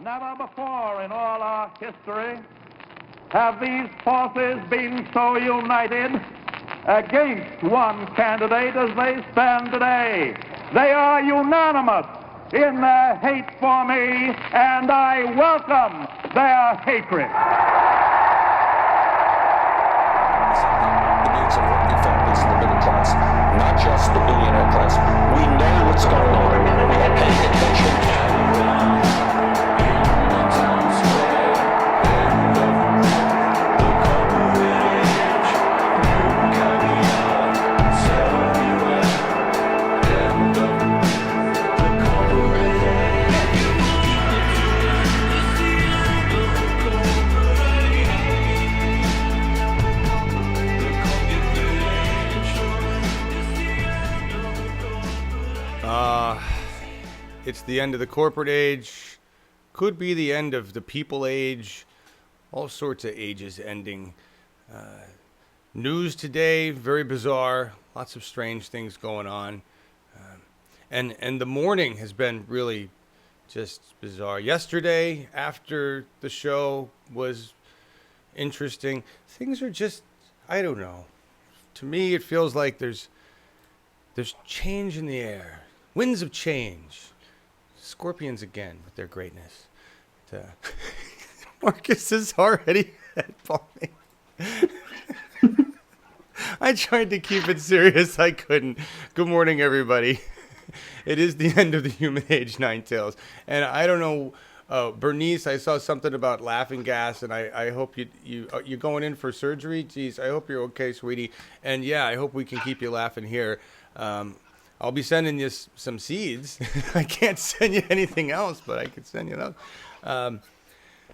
Never before in all our history have these forces been so united against one candidate as they stand today. They are unanimous in their hate for me, and I welcome their hatred. The needs of working families in the middle class, not just the billionaire class. We know what's going on. We are paying attention. It's the end of the corporate age, could be the end of the people age, all sorts of ages ending. News today, very bizarre, lots of strange things going on. And the morning has been really just bizarre. Yesterday, after the show, was interesting. Things are just, I don't know. To me, it feels like there's change in the air. Winds of change. Scorpions again with their greatness. Markus is already headballing. I tried to keep it serious. I couldn't. Good morning, everybody. It is the end of the human age, Nine Tails. And I don't know, Bernice, I saw something about laughing gas, and I hope you're going in for surgery. Geez, I hope you're okay, sweetie. And yeah, I hope we can keep you laughing here. I'll be sending you some seeds. I can't send you anything else, but I could send you those.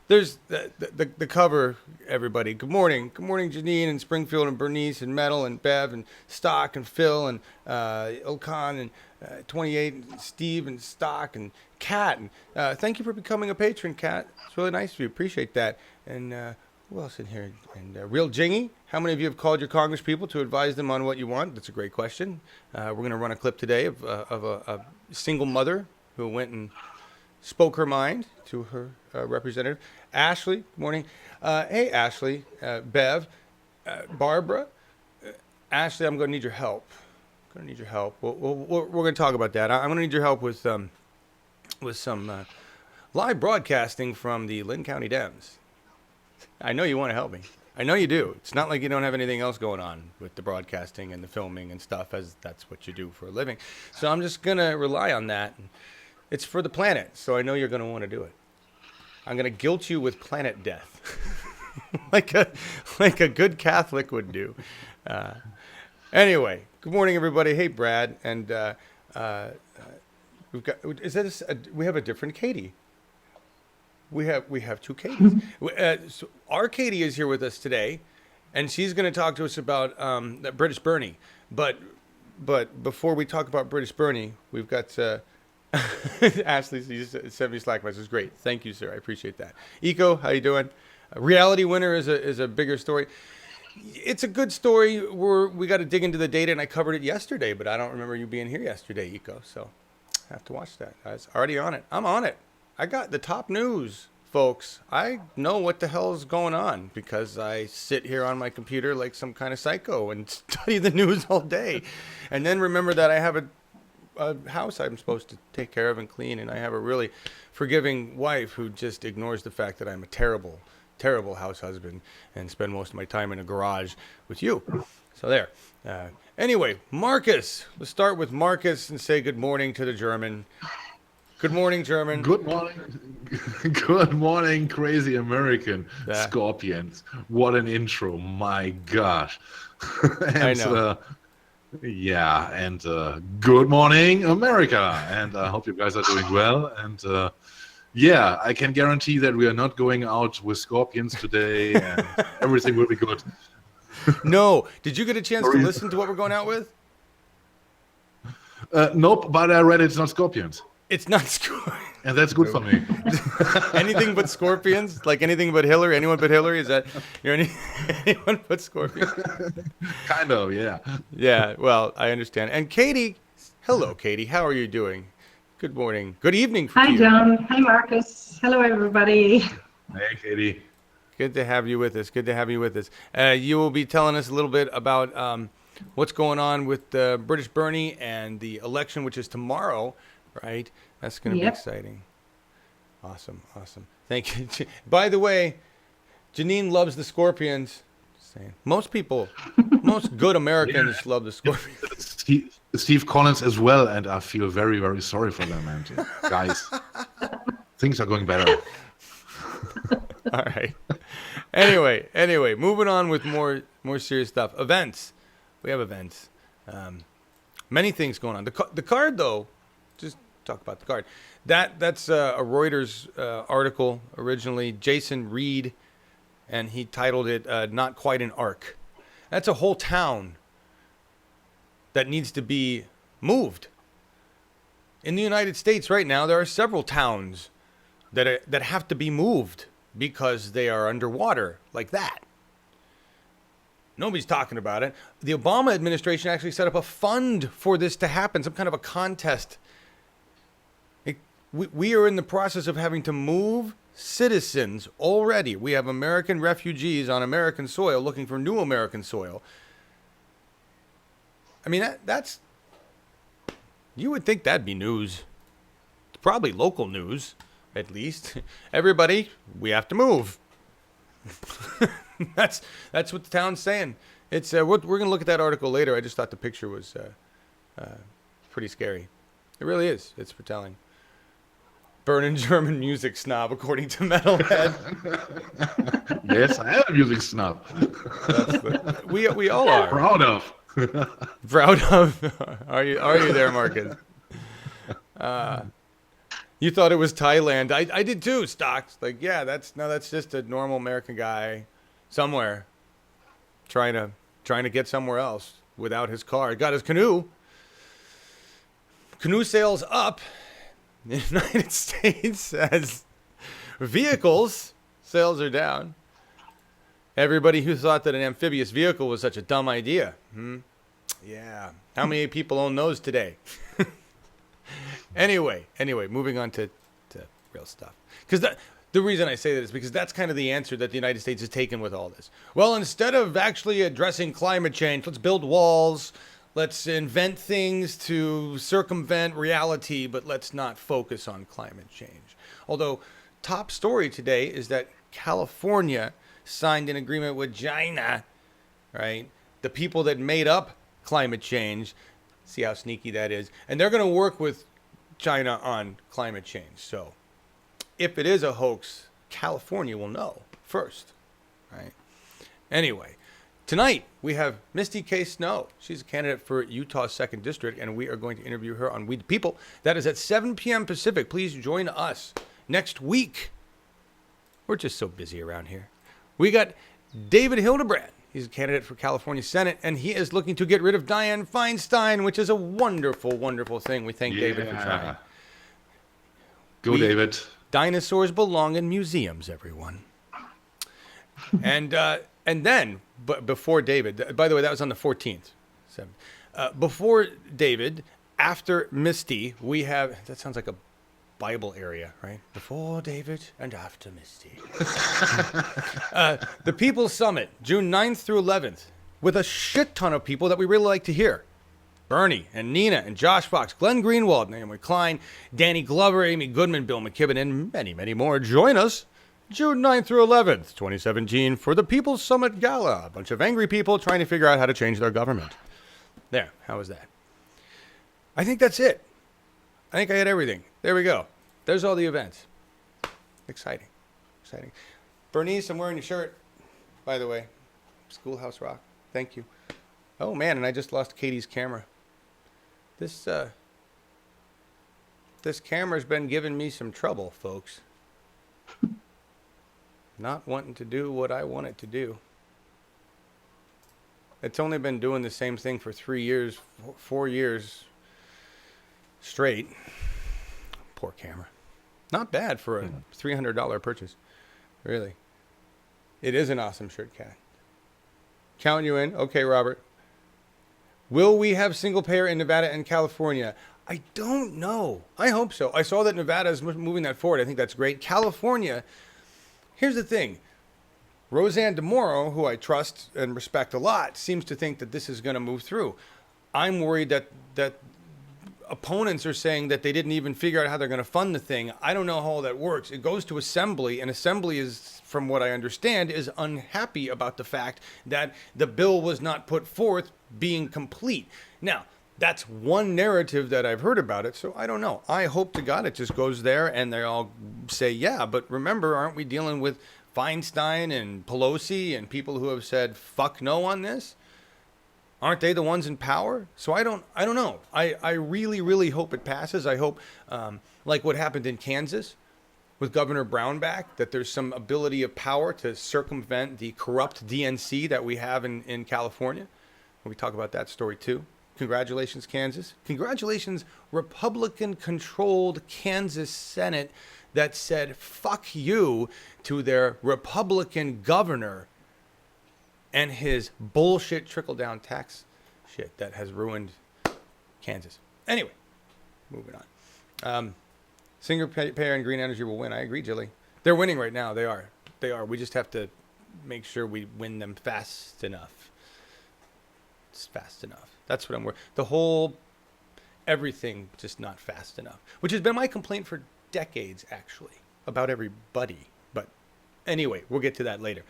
There's the cover, everybody. Good morning. Good morning, Janine and Springfield and Bernice and Metal and Bev and Stock and Phil and Ilkan and 28 and Steve and Stock and Kat. And thank you for becoming a patron, Kat. It's really nice of you. Appreciate that. And who else in here? And Real Jingy. How many of you have called your Congress people to advise them on what you want? That's a great question. We're going to run a clip today of a single mother who went and spoke her mind to her representative. Ashley, good morning. Hey, Ashley, Bev, Barbara. Ashley, I'm going to need your help. We're going to talk about that. I'm going to need your help with some live broadcasting from the Linn County Dems. I know you want to help me. I know you do. It's not like you don't have anything else going on with the broadcasting and the filming and stuff, as that's what you do for a living. So I'm just going to rely on that. It's for the planet, so I know you're going to want to do it. I'm going to guilt you with planet death, like a good Catholic would do. Anyway, good morning, everybody. Hey, Brad, and we have a different Katie. We have two Katies. So our Katie is here with us today, and she's going to talk to us about British Bernie. But before we talk about British Bernie, we've got Ashley. You sent me Slack message. Great, thank you, sir. I appreciate that. Eco, how you doing? Reality Winner is a bigger story. It's a good story. We got to dig into the data, and I covered it yesterday, but I don't remember you being here yesterday, Eco. So I have to watch that. I was already on it. I'm on it. I got the top news, folks. I know what the hell is going on because I sit here on my computer like some kind of psycho and study the news all day. And then remember that I have a house I'm supposed to take care of and clean, and I have a really forgiving wife who just ignores the fact that I'm a terrible, terrible house husband and spend most of my time in a garage with you. So there. Anyway, Markus. Let's start with Markus and say good morning to the German. Good morning, German. Good morning. Good morning, crazy American Scorpions. What an intro. My gosh. And, I know. Good morning, America. And I hope you guys are doing well. And I can guarantee that we are not going out with Scorpions today and everything will be good. No. Did you get a chance to listen to what we're going out with? Nope, but I read it's not Scorpions. It's not Scorpions. And that's good for me. Anything but Scorpions? Like anything but Hillary? Anyone but Hillary? Is that anyone but Scorpions? Kind of, yeah. Yeah, well, I understand. And Katie, hello, Katie. How are you doing? Good morning. Good evening for Hi, you. John. Hi, Markus. Hello, everybody. Hey, Katie. Good to have you with us. Good to have you with us. You will be telling us a little bit about what's going on with British Bernie and the election, which is tomorrow, right? That's going to be exciting. Awesome. Thank you. By the way, Janine loves the Scorpions. Just saying. Most good Americans love the Scorpions. Steve Collins as well, and I feel very, very sorry for them. And guys, things are going better. All right. Anyway, moving on with more serious stuff. Events. We have events. Many things going on. The card, though, just talk about the card. That's a Reuters article originally. Jason Reed, and he titled it "Not Quite an Arc." That's a whole town that needs to be moved. In the United States right now, there are several towns that have to be moved because they are underwater like that. Nobody's talking about it. The Obama administration actually set up a fund for this to happen, some kind of a contest. We are in the process of having to move citizens already. We have American refugees on American soil looking for new American soil. I mean, that's... You would think that'd be news. It's probably local news, at least. Everybody, we have to move. That's what the town's saying. It's we're going to look at that article later. I just thought the picture was pretty scary. It really is. It's foretelling. Burning German music snob, according to Metalhead. Yes, I am a music snob. We all are. Proud of. Proud of. Are you there, Marcus? You thought it was Thailand. I did too, Stocks. Like, yeah, that's just a normal American guy somewhere trying to get somewhere else without his car. Got his canoe. Canoe sales up in the United States as vehicles sales are down. Everybody who thought that an amphibious vehicle was such a dumb idea. Yeah. How many people own those today? Anyway, moving on to real stuff. Because the reason I say that is because that's kind of the answer that the United States has taken with all this. Well, instead of actually addressing climate change, let's build walls, let's invent things to circumvent reality, but let's not focus on climate change. Although, top story today is that California signed an agreement with China, right? The people that made up climate change. See how sneaky that is. And they're going to work with China on climate change. So if it is a hoax, California will know first, right? Anyway, tonight we have Misty K. Snow. She's a candidate for Utah's 2nd District, and we are going to interview her on We the People. That is at 7 p.m. Pacific. Please join us next week. We're just so busy around here. We got David Hildebrand. He's a candidate for California Senate, and he is looking to get rid of Dianne Feinstein, which is a wonderful, wonderful thing. We thank David for trying. Go, David. Dinosaurs belong in museums, everyone. And then, but before David, by the way, that was on the 14th. Before David, after Misty, we have, that sounds like a Bible area, right? Before David and after Misty. The People's Summit, June 9th through 11th, with a shit ton of people that we really like to hear. Bernie and Nina and Josh Fox, Glenn Greenwald, Naomi Klein, Danny Glover, Amy Goodman, Bill McKibben, and many, many more. Join us June 9th through 11th, 2017, for the People's Summit Gala. A bunch of angry people trying to figure out how to change their government. There, how was that? I think that's it. I think I had everything. There we go. There's all the events. Exciting. Bernice, I'm wearing your shirt, by the way. Schoolhouse Rock. Thank you. Oh, man, and I just lost Katie's camera. This camera's been giving me some trouble, folks. Not wanting to do what I want it to do. It's only been doing the same thing for 3 years, 4 years straight. Poor camera. Not bad for a $300 purchase. Really. It is an awesome shirt, Cat. Count you in. Okay, Robert. Will we have single payer in Nevada and California? I don't know. I hope so. I saw that Nevada is moving that forward. I think that's great. California, here's the thing. Roseanne DeMoro, who I trust and respect a lot, seems to think that this is going to move through. I'm worried that opponents are saying that they didn't even figure out how they're going to fund the thing. I don't know how all that works. It goes to Assembly, and Assembly is, from what I understand, is unhappy about the fact that the bill was not put forth being complete. Now, that's one narrative that I've heard about it, so I don't know. I hope to God it just goes there and they all say, yeah, but remember, aren't we dealing with Feinstein and Pelosi and people who have said fuck no on this? Aren't they the ones in power? So I don't know. I really, really hope it passes. I hope, like what happened in Kansas with Governor Brownback, that there's some ability of power to circumvent the corrupt DNC that we have in California. We talk about that story too. Congratulations, Kansas. Congratulations, Republican-controlled Kansas Senate that said fuck you to their Republican governor and his bullshit trickle-down tax shit that has ruined Kansas. Anyway, moving on. Single payer and green energy will win. I agree, Jilly. They're winning right now. They are. We just have to make sure we win them fast enough. It's fast enough. That's what I'm worried. The whole everything just not fast enough, which has been my complaint for decades, actually, about everybody. But anyway, we'll get to that later.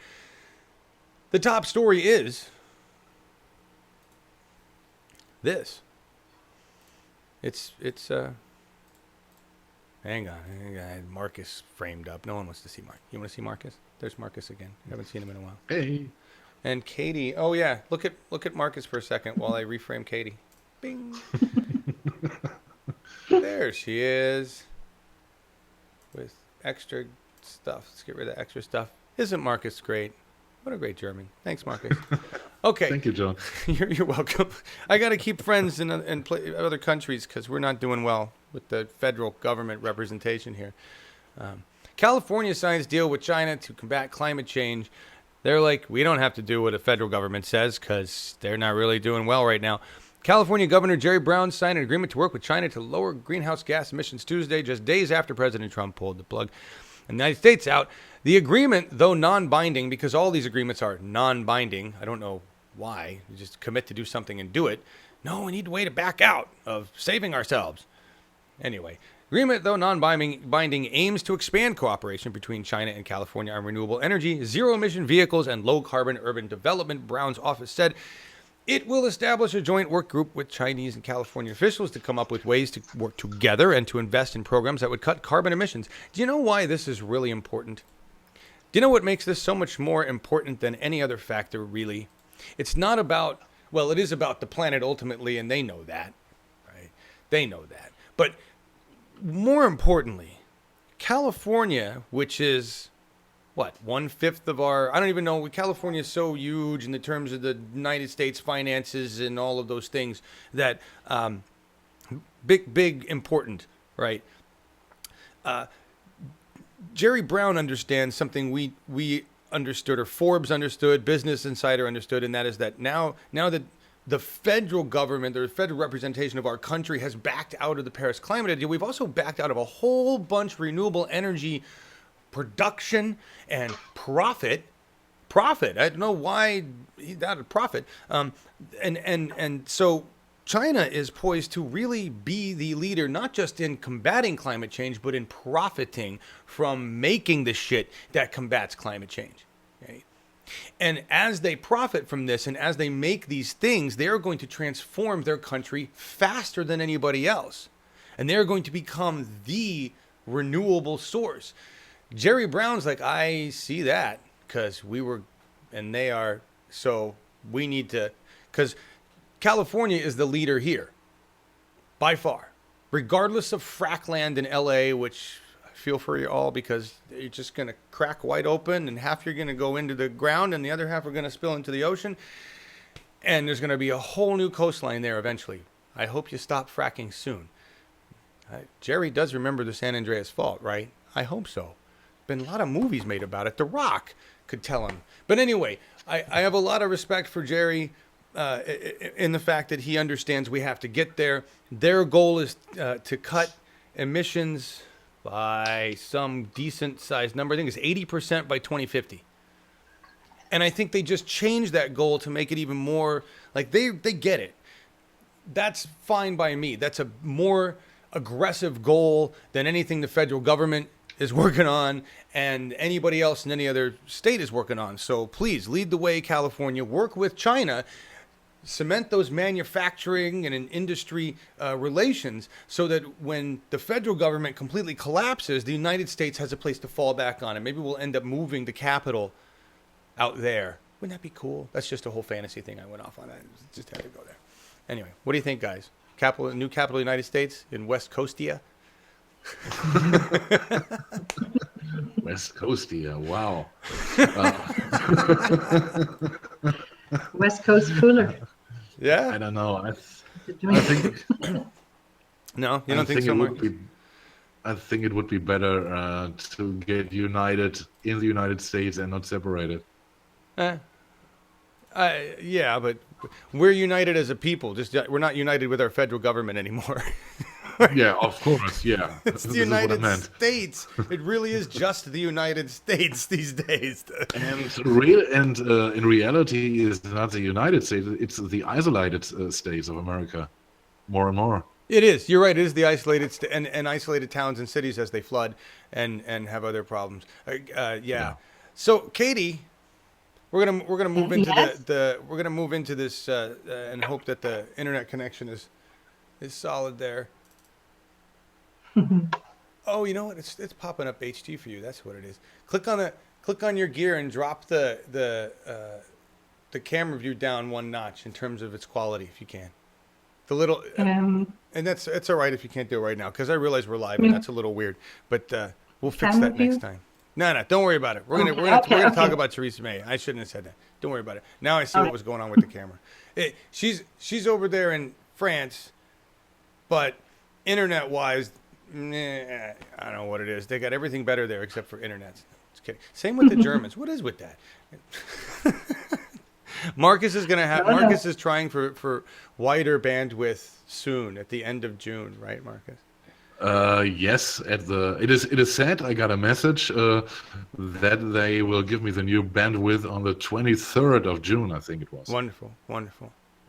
The top story is this. It's hang on. I had Markus framed up. No one wants to see Mark. You want to see Markus? There's Markus again. I haven't seen him in a while. Hey. And Katie. Oh yeah, look at Markus for a second while I reframe Katie. Bing. There she is. With extra stuff. Let's get rid of the extra stuff. Isn't Markus great? What a great German. Thanks, Markus. Okay. Thank you, John. You're welcome. I got to keep friends in other countries because we're not doing well with the federal government representation here. California signs deal with China to combat climate change. They're like, we don't have to do what the federal government says because they're not really doing well right now. California Governor Jerry Brown signed an agreement to work with China to lower greenhouse gas emissions Tuesday, just days after President Trump pulled the plug in the United States out. The agreement, though non-binding, because all these agreements are non-binding, I don't know why, you just commit to do something and do it. No, we need a way to back out of saving ourselves. Anyway, agreement, though non-binding, aims to expand cooperation between China and California on renewable energy, zero-emission vehicles, and low-carbon urban development. Brown's office said it will establish a joint work group with Chinese and California officials to come up with ways to work together and to invest in programs that would cut carbon emissions. Do you know why this is really important? Do you know what makes this so much more important than any other factor, really? It's not about, well, it is about the planet ultimately, and they know that, right? They know that. But more importantly, California, which is, what, 1/5 of our, I don't even know, California is so huge in the terms of the United States finances and all of those things that, big, important, right? Jerry Brown understands something we understood, or Forbes understood, Business Insider understood, and that is that now that the federal government, or the federal representation of our country has backed out of the Paris Climate Deal, we've also backed out of a whole bunch of renewable energy production and profit. I don't know why he's out of profit. And so China is poised to really be the leader, not just in combating climate change, but in profiting from making the shit that combats climate change. Okay? And as they profit from this and as they make these things, they are going to transform their country faster than anybody else. And they're going to become the renewable source. Jerry Brown's like, I see that because we were, and they are, so we need to, because California is the leader here, by far, regardless of frack land in LA, which I feel for you all because you're just going to crack wide open and half you're going to go into the ground and the other half are going to spill into the ocean. And there's going to be a whole new coastline there eventually. I hope you stop fracking soon. Jerry does remember the San Andreas Fault, right? I hope so. Been a lot of movies made about it. The Rock could tell him. But anyway, I have a lot of respect for Jerry. in the fact that he understands we have to get there. Their goal is to cut emissions by some decent sized number. I think it's 80% by 2050. And I think they just changed that goal to make it even more like they get it. That's fine by me. That's a more aggressive goal than anything the federal government is working on and anybody else in any other state is working on. So please lead the way, California. Work with China. Cement those manufacturing and industry relations so that when the federal government completely collapses, the United States has a place to fall back on. And maybe we'll end up moving the capital out there. Wouldn't that be cool? That's just a whole fantasy thing I went off on. I just had to go there. Anyway, what do you think, guys? New capital of the United States in West Coastia? West Coastia, wow. West Coast cooler. Yeah? I don't know. I think No, you don't think so much? I think it would be better to get united in the United States and not separated. Yeah, but we're united as a people. Just we're not united with our federal government anymore. Yeah, of course. Yeah, It's the United States. It really is just the United States these days. And in reality, it's not the United States. It's the isolated states of America, more and more. It is. You're right. It is the isolated and isolated towns and cities as they flood and have other problems. Yeah. So, Katie, we're gonna move into we're gonna move into this and hope that the internet connection is solid there. Oh, you know what? It's popping up HD for you. That's what it is. Click on your gear and drop the camera view down one notch in terms of its quality, if you can. The little and it's all right if you can't do it right now because I realize we're live and that's a little weird. But we'll fix that next time. No, don't worry about it. We're gonna talk about Theresa May. I shouldn't have said that. Don't worry about it. Now I see what was going on with the camera. She's over there in France, but internet-wise, I don't know what it is. They got everything better there except for internet. Just kidding. Same with the Germans. What is with that? Markus is trying for wider bandwidth soon at the end of June, right, Markus? Yes, it is said I got a message that they will give me the new bandwidth on the 23rd of June, I think it was. Wonderful.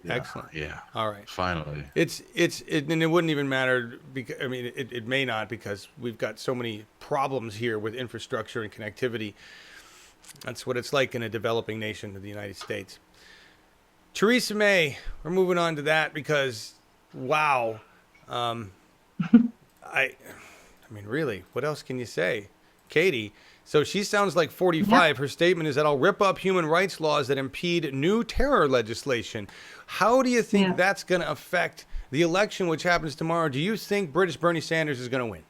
Yeah, excellent. Yeah. All right. Finally. And it wouldn't even matter because it may not because we've got so many problems here with infrastructure and connectivity. That's what it's like in a developing nation of the United States. Theresa May, we're moving on to that because wow. I mean, really, what else can you say? Katie, so she sounds like 45. Yep. Her statement is that I'll rip up human rights laws that impede new terror legislation. How do you think that's going to affect the election, which happens tomorrow? Do you think British Bernie Sanders is going to win?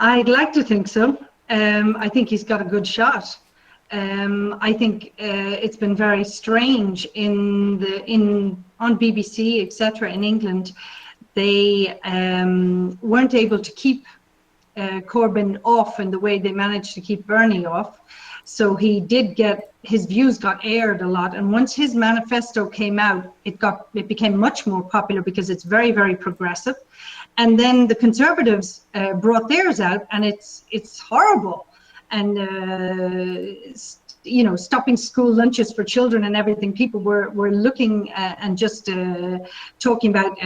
I'd like to think so. I think he's got a good shot. I think it's been very strange on BBC, etc. in England. They weren't able to keep Corbyn off in the way they managed to keep Bernie off. So he did his views got aired a lot. And once his manifesto came out, it became much more popular because it's very, very progressive. And then the Conservatives brought theirs out, and it's horrible. And stopping school lunches for children and everything. People were looking and just talking about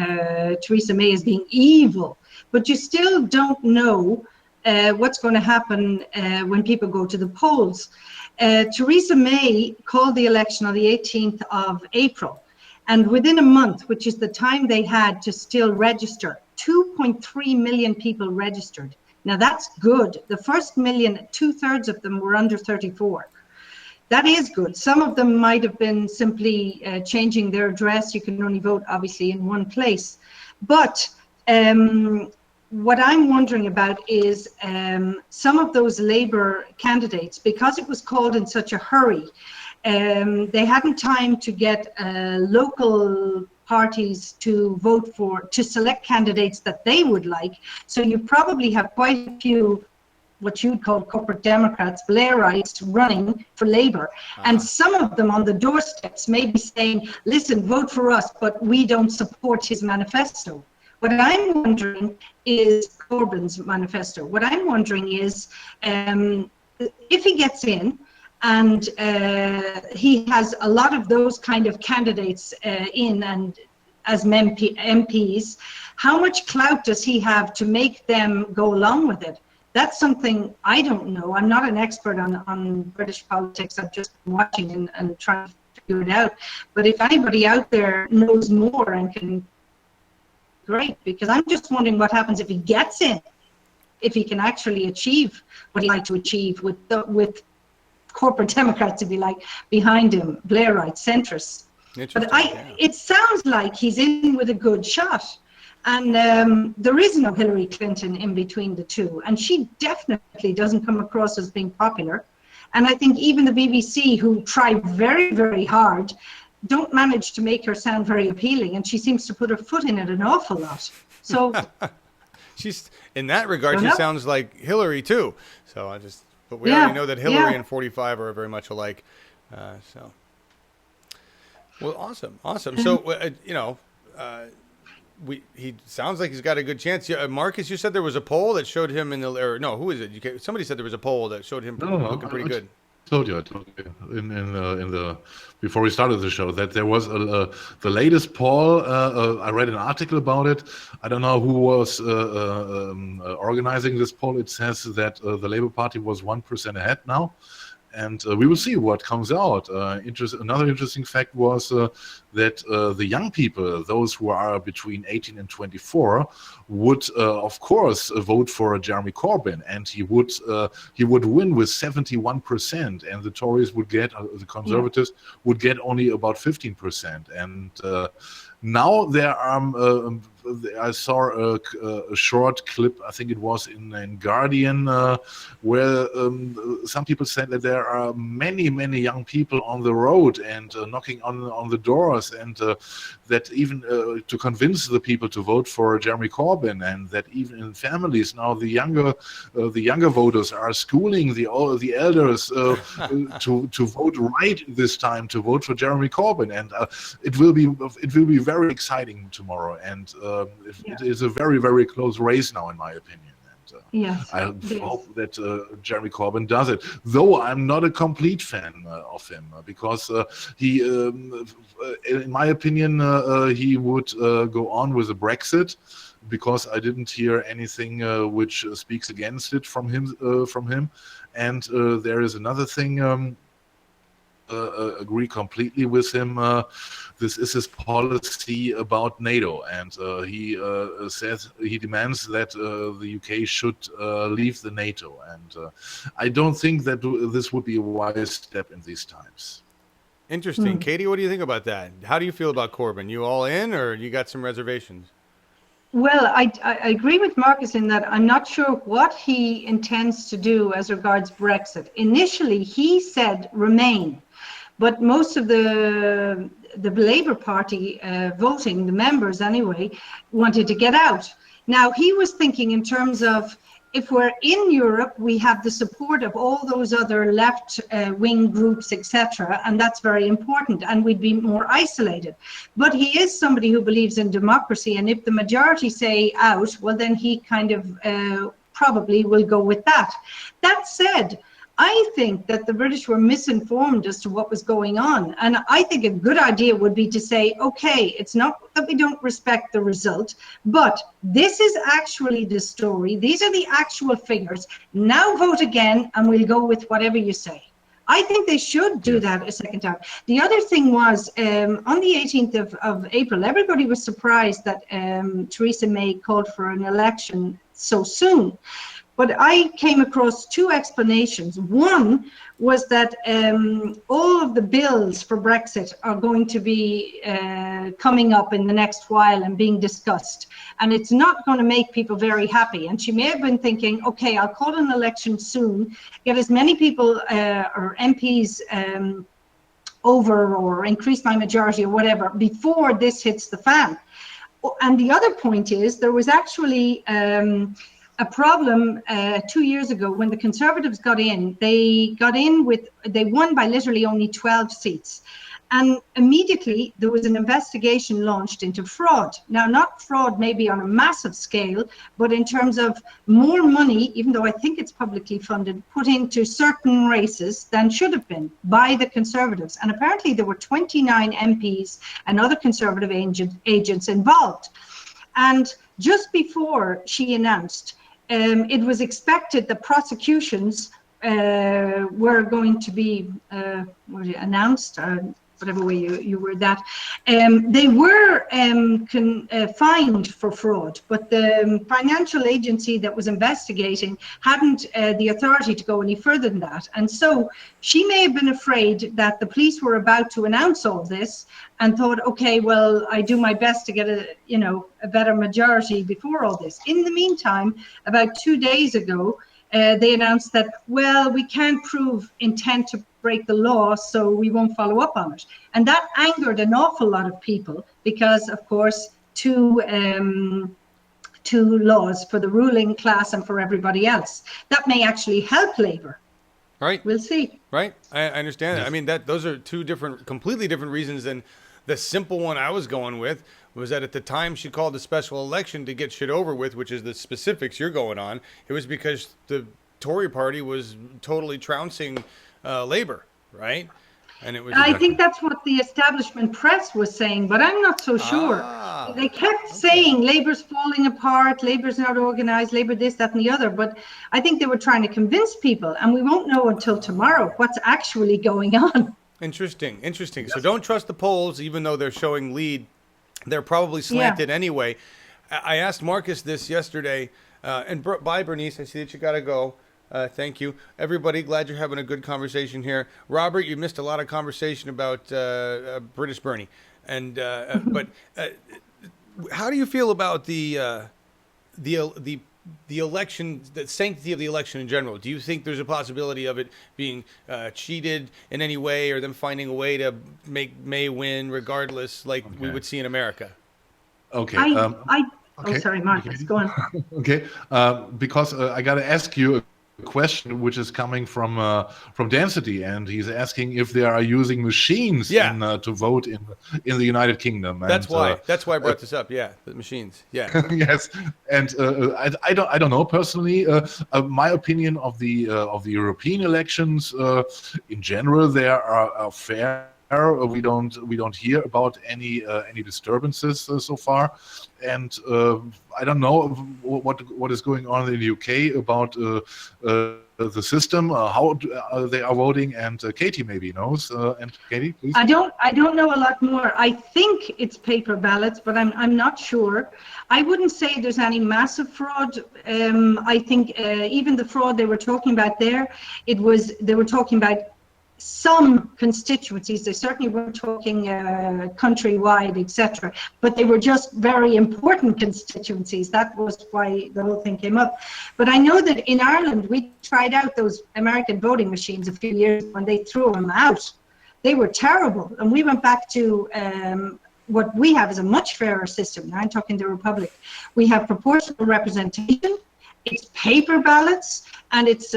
Theresa May as being evil. But you still don't know what's going to happen when people go to the polls. Theresa May called the election on the 18th of April. And within a month, which is the time they had to still register, 2.3 million people registered. Now that's good. The first million, 2/3 of them were under 34. That is good. Some of them might have been simply changing their address. You can only vote, obviously, in one place. But what I'm wondering about is some of those Labour candidates, because it was called in such a hurry, they hadn't time to get local parties to vote to select candidates that they would like. So you probably have quite a few what you'd call corporate Democrats, Blairites, running for Labour. And some of them on the doorsteps may be saying, listen, vote for us, but we don't support his manifesto. What I'm wondering is Corbyn's manifesto. What I'm wondering is if he gets in, and he has a lot of those kind of candidates in and as MPs, how much clout does he have to make them go along with it? That's something I don't know. I'm not an expert on British politics. I've just been watching and trying to figure it out. But if anybody out there knows more and can, great, because I'm just wondering what happens if he gets in, if he can actually achieve what he'd like to achieve with corporate Democrats, if you like, behind him, Blairites, centrists. But it sounds like he's in with a good shot. And there is no Hillary Clinton in between the two. And she definitely doesn't come across as being popular. And I think even the BBC, who try very, very hard, don't manage to make her sound very appealing. And she seems to put her foot in it an awful lot. So she's, in that regard, she sounds like Hillary too. So but we already know that Hillary and 45 are very much alike. Well, awesome. So, he sounds like he's got a good chance. Marcus, you said there was a poll that showed him who is it? Somebody said there was a poll that showed him looking pretty good. I told you in the before we started the show that there was the latest poll. I read an article about it. I don't know who was organizing this poll. It says that the Labour Party was 1% ahead now. And we will see what comes out. Another interesting fact was that the young people, those who are between 18 and 24, would, of course, vote for Jeremy Corbyn, and he would win with 71%, and the Tories would get, the Conservatives would get only about 15%. And now there are. I saw a short clip, I think it was in Guardian, where some people said that there are many young people on the road and knocking on the doors, and that even to convince the people to vote for Jeremy Corbyn, and that even in families now the younger voters are schooling the elders to vote right this time, to vote for Jeremy Corbyn, and it will be very exciting tomorrow. And it is a very, very close race now, in my opinion. And I hope that Jeremy Corbyn does it. Though I'm not a complete fan of him, because he, in my opinion, he would go on with the Brexit, because I didn't hear anything which speaks against it from him. And there is another thing. Agree completely with him. This is his policy about NATO, and he demands that the UK should leave the NATO, and I don't think that this would be a wise step in these times. Interesting. Katie, what do you think about that? How do you feel about Corbyn? You all in, or you got some reservations? Well, I agree with Marcus in that I'm not sure what he intends to do as regards Brexit. Initially, he said remain. But most of the Labour Party voting, the members anyway, wanted to get out. Now, he was thinking in terms of, if we're in Europe, we have the support of all those other left-wing groups, etc., and that's very important, and we'd be more isolated. But he is somebody who believes in democracy, and if the majority say out, well, then he kind of probably will go with that. That said, I think that the British were misinformed as to what was going on. And I think a good idea would be to say, okay, it's not that we don't respect the result, but this is actually the story. These are the actual figures. Now vote again, and we'll go with whatever you say. I think they should do that a second time. The other thing was, on the 18th of April, everybody was surprised that Theresa May called for an election so soon. But I came across two explanations. One was that all of the bills for Brexit are going to be coming up in the next while and being discussed. And it's not going to make people very happy. And she may have been thinking, okay, I'll call an election soon, get as many people or MPs over, or increase my majority or whatever before this hits the fan. And the other point is, there was actually a problem 2 years ago when the Conservatives got in. They won by literally only 12 seats. And immediately there was an investigation launched into fraud. Now, not fraud maybe on a massive scale, but in terms of more money, even though I think it's publicly funded, put into certain races than should have been by the Conservatives. And apparently there were 29 MPs and other Conservative agents involved. And just before she announced, it was expected that prosecutions were going to be announced, whatever way you word that. They were fined for fraud, but the financial agency that was investigating hadn't the authority to go any further than that. And so she may have been afraid that the police were about to announce all this and thought, okay, well, I do my best to get a better majority before all this. In the meantime, about 2 days ago, they announced that, well, we can't prove intent to break the law, so we won't follow up on it. And that angered an awful lot of people because, of course, two laws for the ruling class and for everybody else. That may actually help Labour. Right. We'll see. Right. I understand that. I mean, those are two completely different reasons than the simple one I was going with, was that at the time she called a special election to get shit over with, which is the specifics you're going on, it was because the Tory party was totally trouncing Labour, right? And it was. I think that's what the establishment press was saying, but I'm not so sure. They kept saying Labour's falling apart, Labour's not organised, Labour this, that, and the other. But I think they were trying to convince people, and we won't know until tomorrow what's actually going on. Interesting. Yes. So don't trust the polls, even though they're showing lead. They're probably slanted anyway. I asked Markus this yesterday, and bye, Bernice. I see that you got to go. Thank you. Everybody, glad you're having a good conversation here. Robert, you missed a lot of conversation about British Bernie. And but how do you feel about the election, the sanctity of the election in general? Do you think there's a possibility of it being cheated in any way, or them finding a way to make May win regardless, like we would see in America? Okay. Okay. Oh, sorry, Markus, go on. Okay, because I got to ask you a question which is coming from Density, and he's asking if they are using machines to vote in the United Kingdom. That's why I brought this up. Yeah, the machines. Yeah. Yes, and I don't know personally. My opinion of the European elections in general, they are fair. We don't hear about any disturbances so far, and I don't know what is going on in the UK about the system, how they are voting, and Katie maybe knows. And Katie, please. I don't know a lot more. I think it's paper ballots, but I'm not sure. I wouldn't say there's any massive fraud. I think even the fraud they were talking about there, they were talking about some constituencies. They certainly weren't talking countrywide, etc. But they were just very important constituencies. That was why the whole thing came up. But I know that in Ireland, we tried out those American voting machines a few years when they threw them out. They were terrible. And we went back to what we have is a much fairer system. Now I'm talking the Republic. We have proportional representation, it's paper ballots, and it's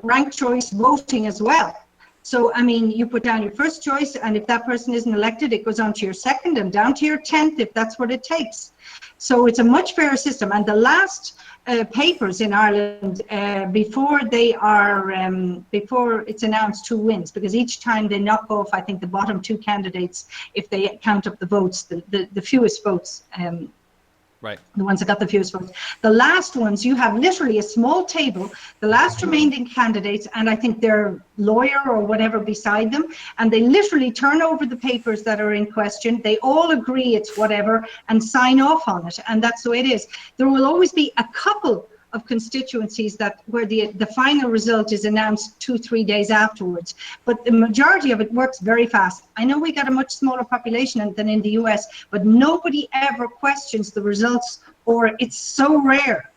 ranked choice voting as well. So, I mean, you put down your first choice, and if that person isn't elected, it goes on to your second and down to your 10th, if that's what it takes. So it's a much fairer system. And the last papers in Ireland, before it's announced who wins, because each time they knock off, I think, the bottom two candidates, if they count up the votes, the fewest votes, right, the ones that got the fewest votes. The last ones, you have literally a small table, the last remaining candidates, and I think their lawyer or whatever beside them, and they literally turn over the papers that are in question. They all agree it's whatever and sign off on it, and that's the way it is. There will always be a couple of constituencies where the final result is announced 2-3 days afterwards, but the majority of it works very fast. I know we got a much smaller population than in the US, but nobody ever questions the results, or it's so rare.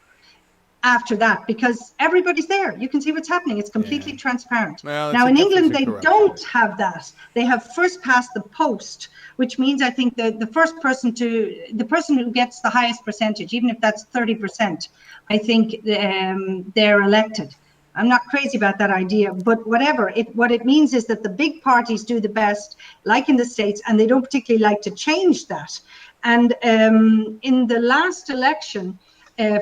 after that, because everybody's there. You can see what's happening. It's completely transparent. Well, Now in England, they corruption. don't have that. They have first past the post, which means I think the person who gets the highest percentage, even if that's 30%, I think they're elected. I'm not crazy about that idea, but whatever. What it means is that the big parties do the best, like in the States, and they don't particularly like to change that. And in the last election,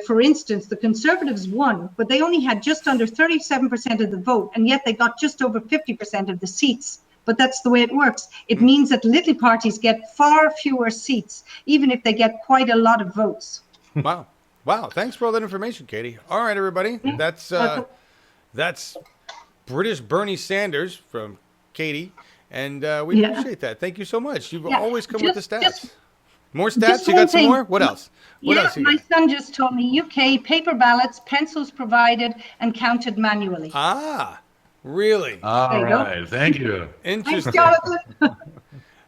for instance, the Conservatives won, but they only had just under 37% of the vote, and yet they got just over 50% of the seats. But that's the way it works. It means that little parties get far fewer seats, even if they get quite a lot of votes. Wow. Thanks for all that information, Katie. All right, everybody. That's British Bernie Sanders from Katie, and we appreciate that. Thank you so much. You've always come with the stats. More stats? You got some more? What else? What else my son just told me UK, paper ballots, pencils provided, and counted manually. Ah, really? All right. Thank you. Interesting.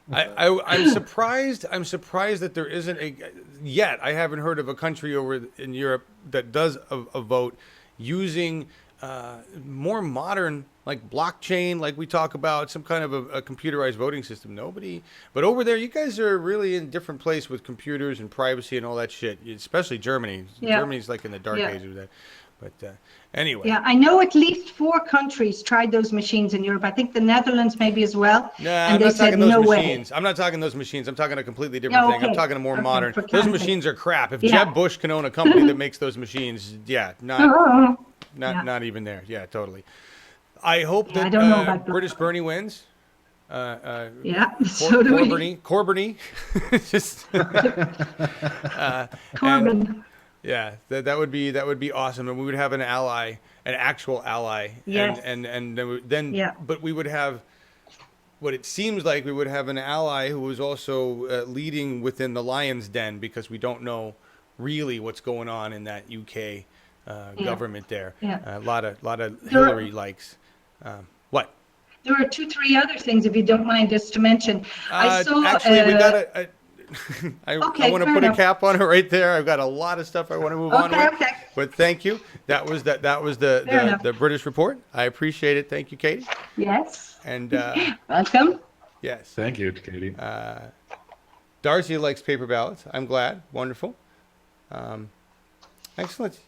I'm surprised. I'm surprised that there isn't yet. I haven't heard of a country over in Europe that does a vote using more modern, like blockchain, like we talk about, some kind of a computerized voting system. Nobody. But over there, you guys are really in a different place with computers and privacy and all that shit, especially Germany. Yeah. Germany's like in the dark ages of that. But anyway. Yeah, I know at least 4 countries tried those machines in Europe. I think the Netherlands maybe as well. Nah, I'm not talking those machines. I'm not talking those machines. I'm talking a completely different thing. I'm talking a more modern. Those machines are crap. If Jeb Bush can own a company that makes those machines, not even there. Yeah, totally. I hope that I don't know about British Bernie wins. So do we. Corbyn. Just Corbyn. Yeah, that would be awesome, and we would have an ally, an actual ally. Yes. And then but we would have what it seems like we would have an ally who was also leading within the lion's den, because we don't know really what's going on in that UK government there. Yeah. A lot of Hillary likes. What? There are 2-3 other things, if you don't mind, just to mention. I saw. Actually, we got a. I want to put a cap on it right there. I've got a lot of stuff I want to move on with. Okay. But thank you. That was the British report. I appreciate it. Thank you, Katie. Yes. And welcome. Yes. Thank you, Katie. Darcy likes paper ballots. I'm glad. Wonderful. Excellent.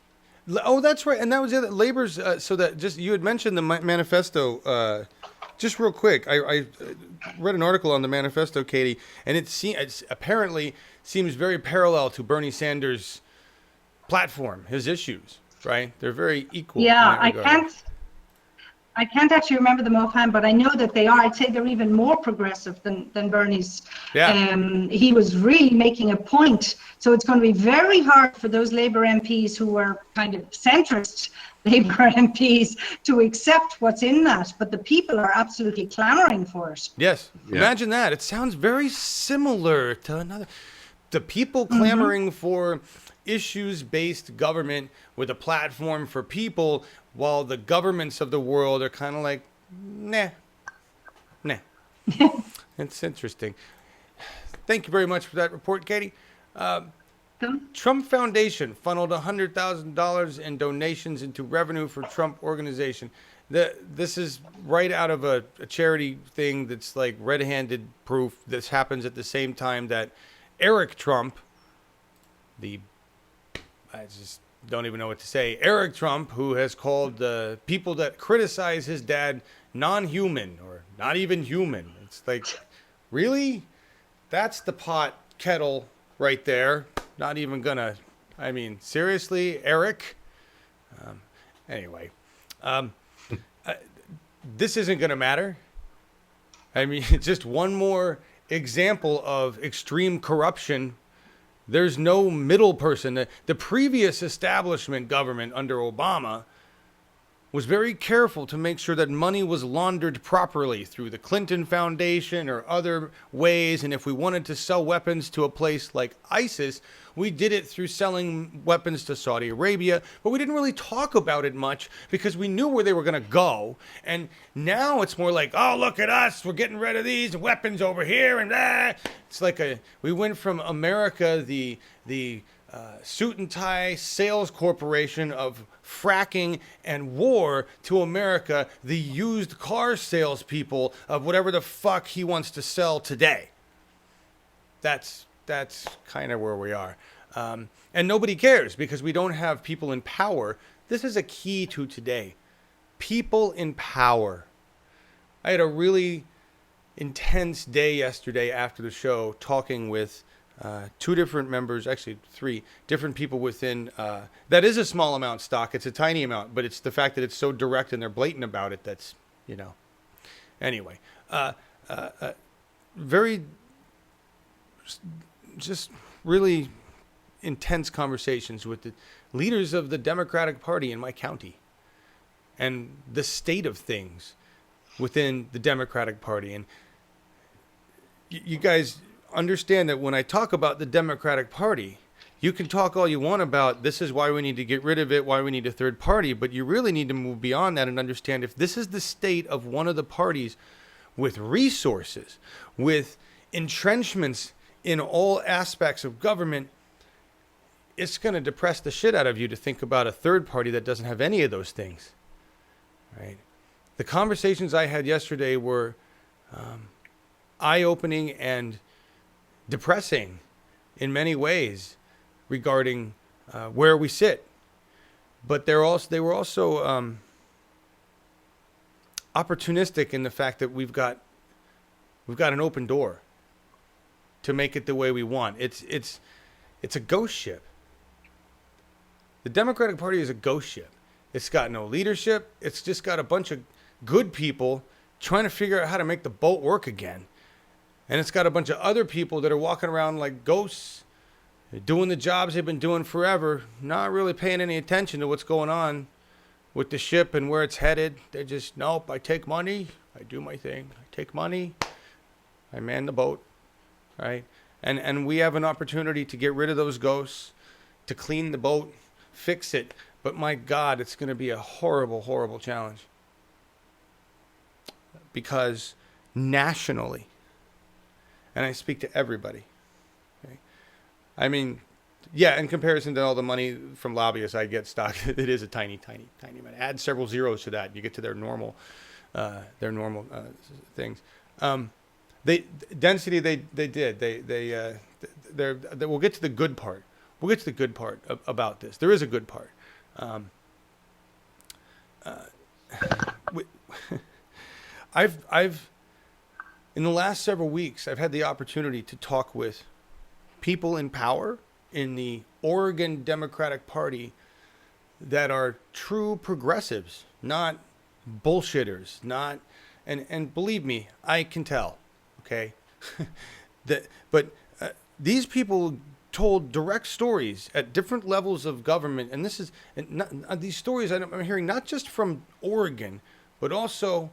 Oh, that's right. And that was the other Labor's. So that just you had mentioned the manifesto. Just real quick, I read an article on the manifesto, Katie, and it apparently seems very parallel to Bernie Sanders' platform, his issues, right? They're very equal. Yeah, I can't actually remember them offhand, but I know that they are. I'd say they're even more progressive than Bernie's. Yeah. He was really making a point. So it's going to be very hard for those Labour MPs who were kind of centrist Labour MPs to accept what's in that, but the people are absolutely clamoring for it. Yes, imagine that. It sounds very similar to the people clamoring for issues-based government with a platform for people, while the governments of the world are kind of like, nah. It's interesting. Thank you very much for that report, Katie. Trump Foundation funneled $100,000 in donations into revenue for Trump organization. This is right out of a charity thing that's like red-handed proof. This happens at the same time that Eric Trump, I just don't even know what to say. Eric Trump, who has called people that criticize his dad non-human or not even human. It's like, really? That's the pot kettle right there. Not even gonna, I mean, seriously, Eric? Anyway, this isn't gonna matter. I mean, just one more example of extreme corruption. There's no middle person. The previous establishment government under Obama was very careful to make sure that money was laundered properly through the Clinton Foundation or other ways. And if we wanted to sell weapons to a place like ISIS, we did it through selling weapons to Saudi Arabia, but we didn't really talk about it much because we knew where they were going to go. And now it's more like, oh, look at us. We're getting rid of these weapons over here and that. It's like we went from America, the suit and tie sales corporation of fracking and war to America, the used car salespeople of whatever the fuck he wants to sell today. That's kind of where we are. And nobody cares because we don't have people in power. This is a key to today. People in power. I had a really intense day yesterday after the show talking with two different members, actually 3 different people within, that is a small amount stock. It's a tiny amount, but it's the fact that it's so direct and they're blatant about it. That's, anyway, very, just really intense conversations with the leaders of the Democratic Party in my county and the state of things within the Democratic Party. And you guys understand that when I talk about the Democratic Party, you can talk all you want about this is why we need to get rid of it, why we need a third party, but you really need to move beyond that and understand if this is the state of one of the parties with resources, with entrenchments in all aspects of government, it's going to depress the shit out of you to think about a third party that doesn't have any of those things, right? The conversations I had yesterday were eye-opening and depressing in many ways regarding where we sit, but they were also opportunistic in the fact that we've got an open door to make it the way we want. It's a ghost ship. The Democratic Party is a ghost ship. It's got no leadership. It's just got a bunch of good people trying to figure out how to make the boat work again. And it's got a bunch of other people that are walking around like ghosts, doing the jobs they've been doing forever, not really paying any attention to what's going on with the ship and where it's headed. They're just, nope, I take money, I do my thing. I take money, I man the boat, right? And we have an opportunity to get rid of those ghosts, to clean the boat, fix it. But my God, it's going to be a horrible, horrible challenge. Because nationally, and I speak to everybody, okay? I mean, yeah, in comparison to all the money from lobbyists I get stock, it is a tiny, tiny, tiny amount. Add several zeros to that, you get to their normal things. Density, they did. We'll get to the good part. We'll get to the good part about this. There is a good part. I've in the last several weeks, I've had the opportunity to talk with people in power in the Oregon Democratic Party that are true progressives, not bullshitters, not, and believe me, I can tell, okay? But these people told direct stories at different levels of government, and this is these stories I'm hearing not just from Oregon, but also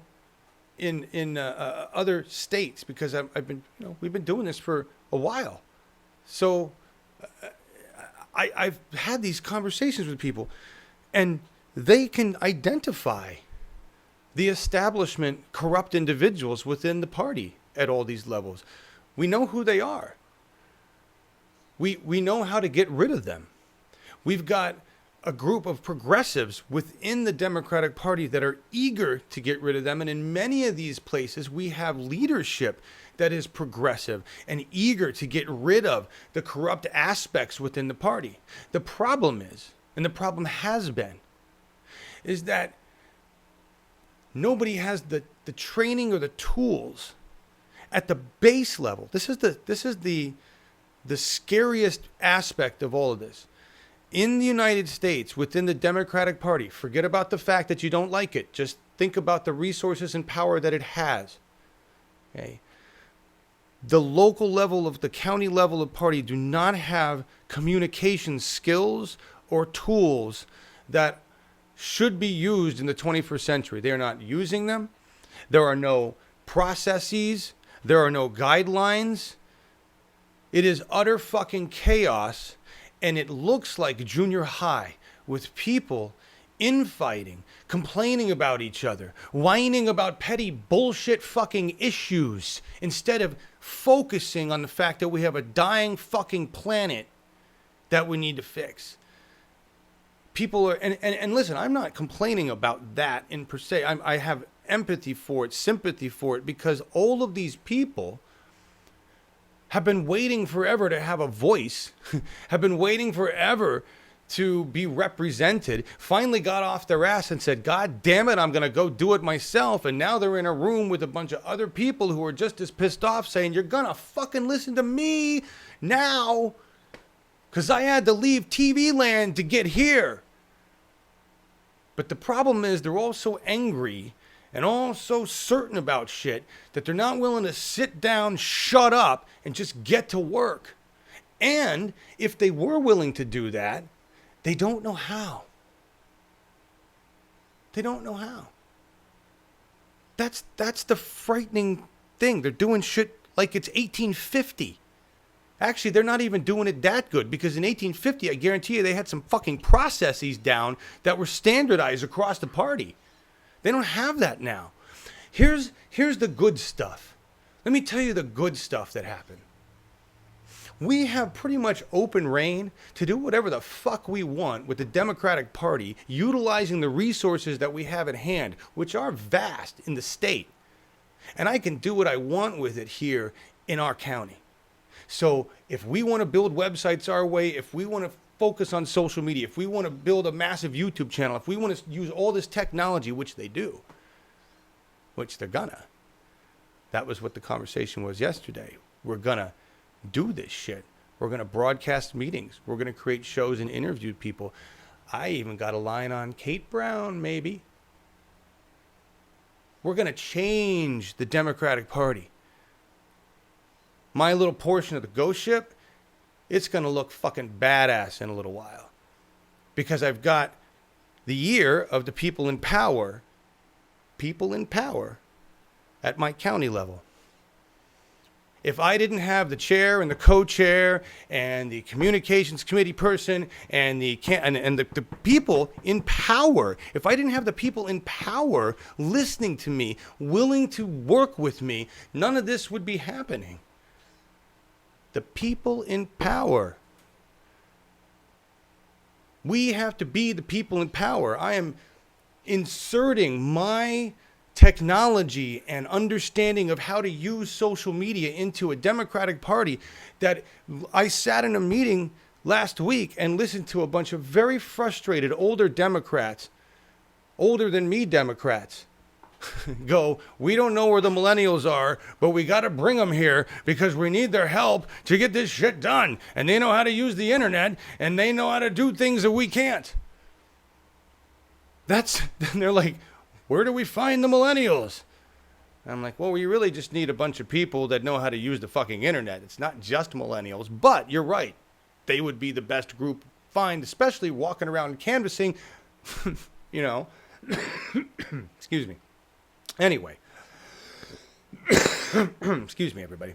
in other states, because I've been, we've been doing this for a while. So I've had these conversations with people, and they can identify the establishment corrupt individuals within the party at all these levels. We know who they are. We know how to get rid of them. We've got a group of progressives within the Democratic Party that are eager to get rid of them. And in many of these places, we have leadership that is progressive and eager to get rid of the corrupt aspects within the party. The problem is, and the problem has been, is that nobody has the training or the tools at the base level. This is the scariest aspect of all of this. In the United States, within the Democratic Party, forget about the fact that you don't like it. Just think about the resources and power that it has. Okay? The local level of the county level of party do not have communication skills or tools that should be used in the 21st century. They are not using them. There are no processes. There are no guidelines. It is utter fucking chaos, and it looks like junior high with people infighting, complaining about each other, whining about petty bullshit fucking issues instead of focusing on the fact that we have a dying fucking planet that we need to fix. People are, and listen, I'm not complaining about that in per se. I have empathy for it, sympathy for it, because all of these people have been waiting forever to have a voice, have been waiting forever to be represented, finally got off their ass and said, God damn it, I'm going to go do it myself. And now they're in a room with a bunch of other people who are just as pissed off saying, you're going to fucking listen to me now because I had to leave TV land to get here. But the problem is they're all so angry and all so certain about shit that they're not willing to sit down, shut up, and just get to work. And if they were willing to do that, they don't know how. They don't know how. That's the frightening thing. They're doing shit like it's 1850. Actually, they're not even doing it that good, because in 1850, I guarantee you, they had some fucking processes down that were standardized across the party. They don't have that now. Here's the good stuff. Let me tell you the good stuff that happened. We have pretty much open reign to do whatever the fuck we want with the Democratic Party, utilizing the resources that we have at hand, which are vast in the state. And I can do what I want with it here in our county. So if we want to build websites our way, if we want to focus on social media, if we want to build a massive YouTube channel, if we want to use all this technology, which they do, which they're gonna. That was what the conversation was yesterday. We're gonna do this shit. We're gonna broadcast meetings. We're gonna create shows and interview people. I even got a line on Kate Brown, maybe. We're gonna change the Democratic Party. My little portion of the ghost ship, it's going to look fucking badass in a little while. Because I've got the ear of the people in power at my county level. If I didn't have the chair and the co-chair and the communications committee person and the people in power, if I didn't have the people in power listening to me, willing to work with me, none of this would be happening. The people in power. We have to be the people in power. I am inserting my technology and understanding of how to use social media into a Democratic Party that I sat in a meeting last week and listened to a bunch of very frustrated older Democrats, older than me Democrats, go, we don't know where the millennials are, but we got to bring them here because we need their help to get this shit done. And they know how to use the internet and they know how to do things that we can't. They're like, where do we find the millennials? And I'm like, well, we really just need a bunch of people that know how to use the fucking internet. It's not just millennials, but you're right. They would be the best group find, especially walking around canvassing, you know, excuse me. Anyway, excuse me, everybody.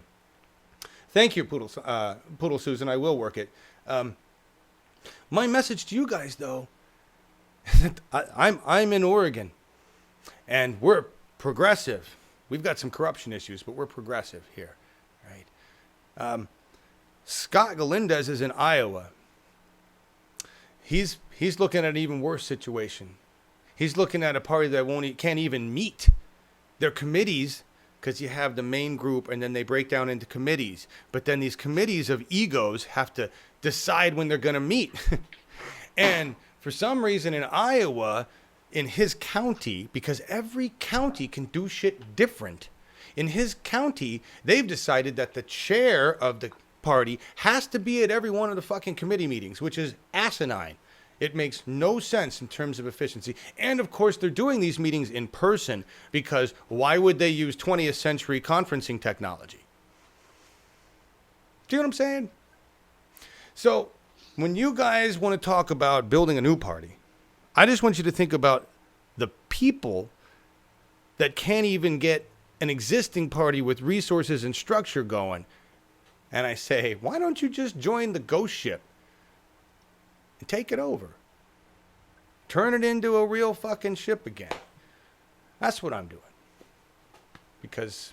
Thank you, Poodle Susan. I will work it. My message to you guys, though, I'm in Oregon, and we're progressive. We've got some corruption issues, but we're progressive here, right? Scott Galindez is in Iowa. He's looking at an even worse situation. He's looking at a party that can't even meet. Their committees, because you have the main group and then they break down into committees. But then these committees of egos have to decide when they're going to meet. And for some reason in Iowa, in his county, because every county can do shit different, in his county, they've decided that the chair of the party has to be at every one of the fucking committee meetings, which is asinine. It makes no sense in terms of efficiency. And of course, they're doing these meetings in person because why would they use 20th century conferencing technology? Do you know what I'm saying? So when you guys want to talk about building a new party, I just want you to think about the people that can't even get an existing party with resources and structure going. And I say, why don't you just join the ghost ship? And take it over. Turn it into a real fucking ship again. That's what I'm doing. Because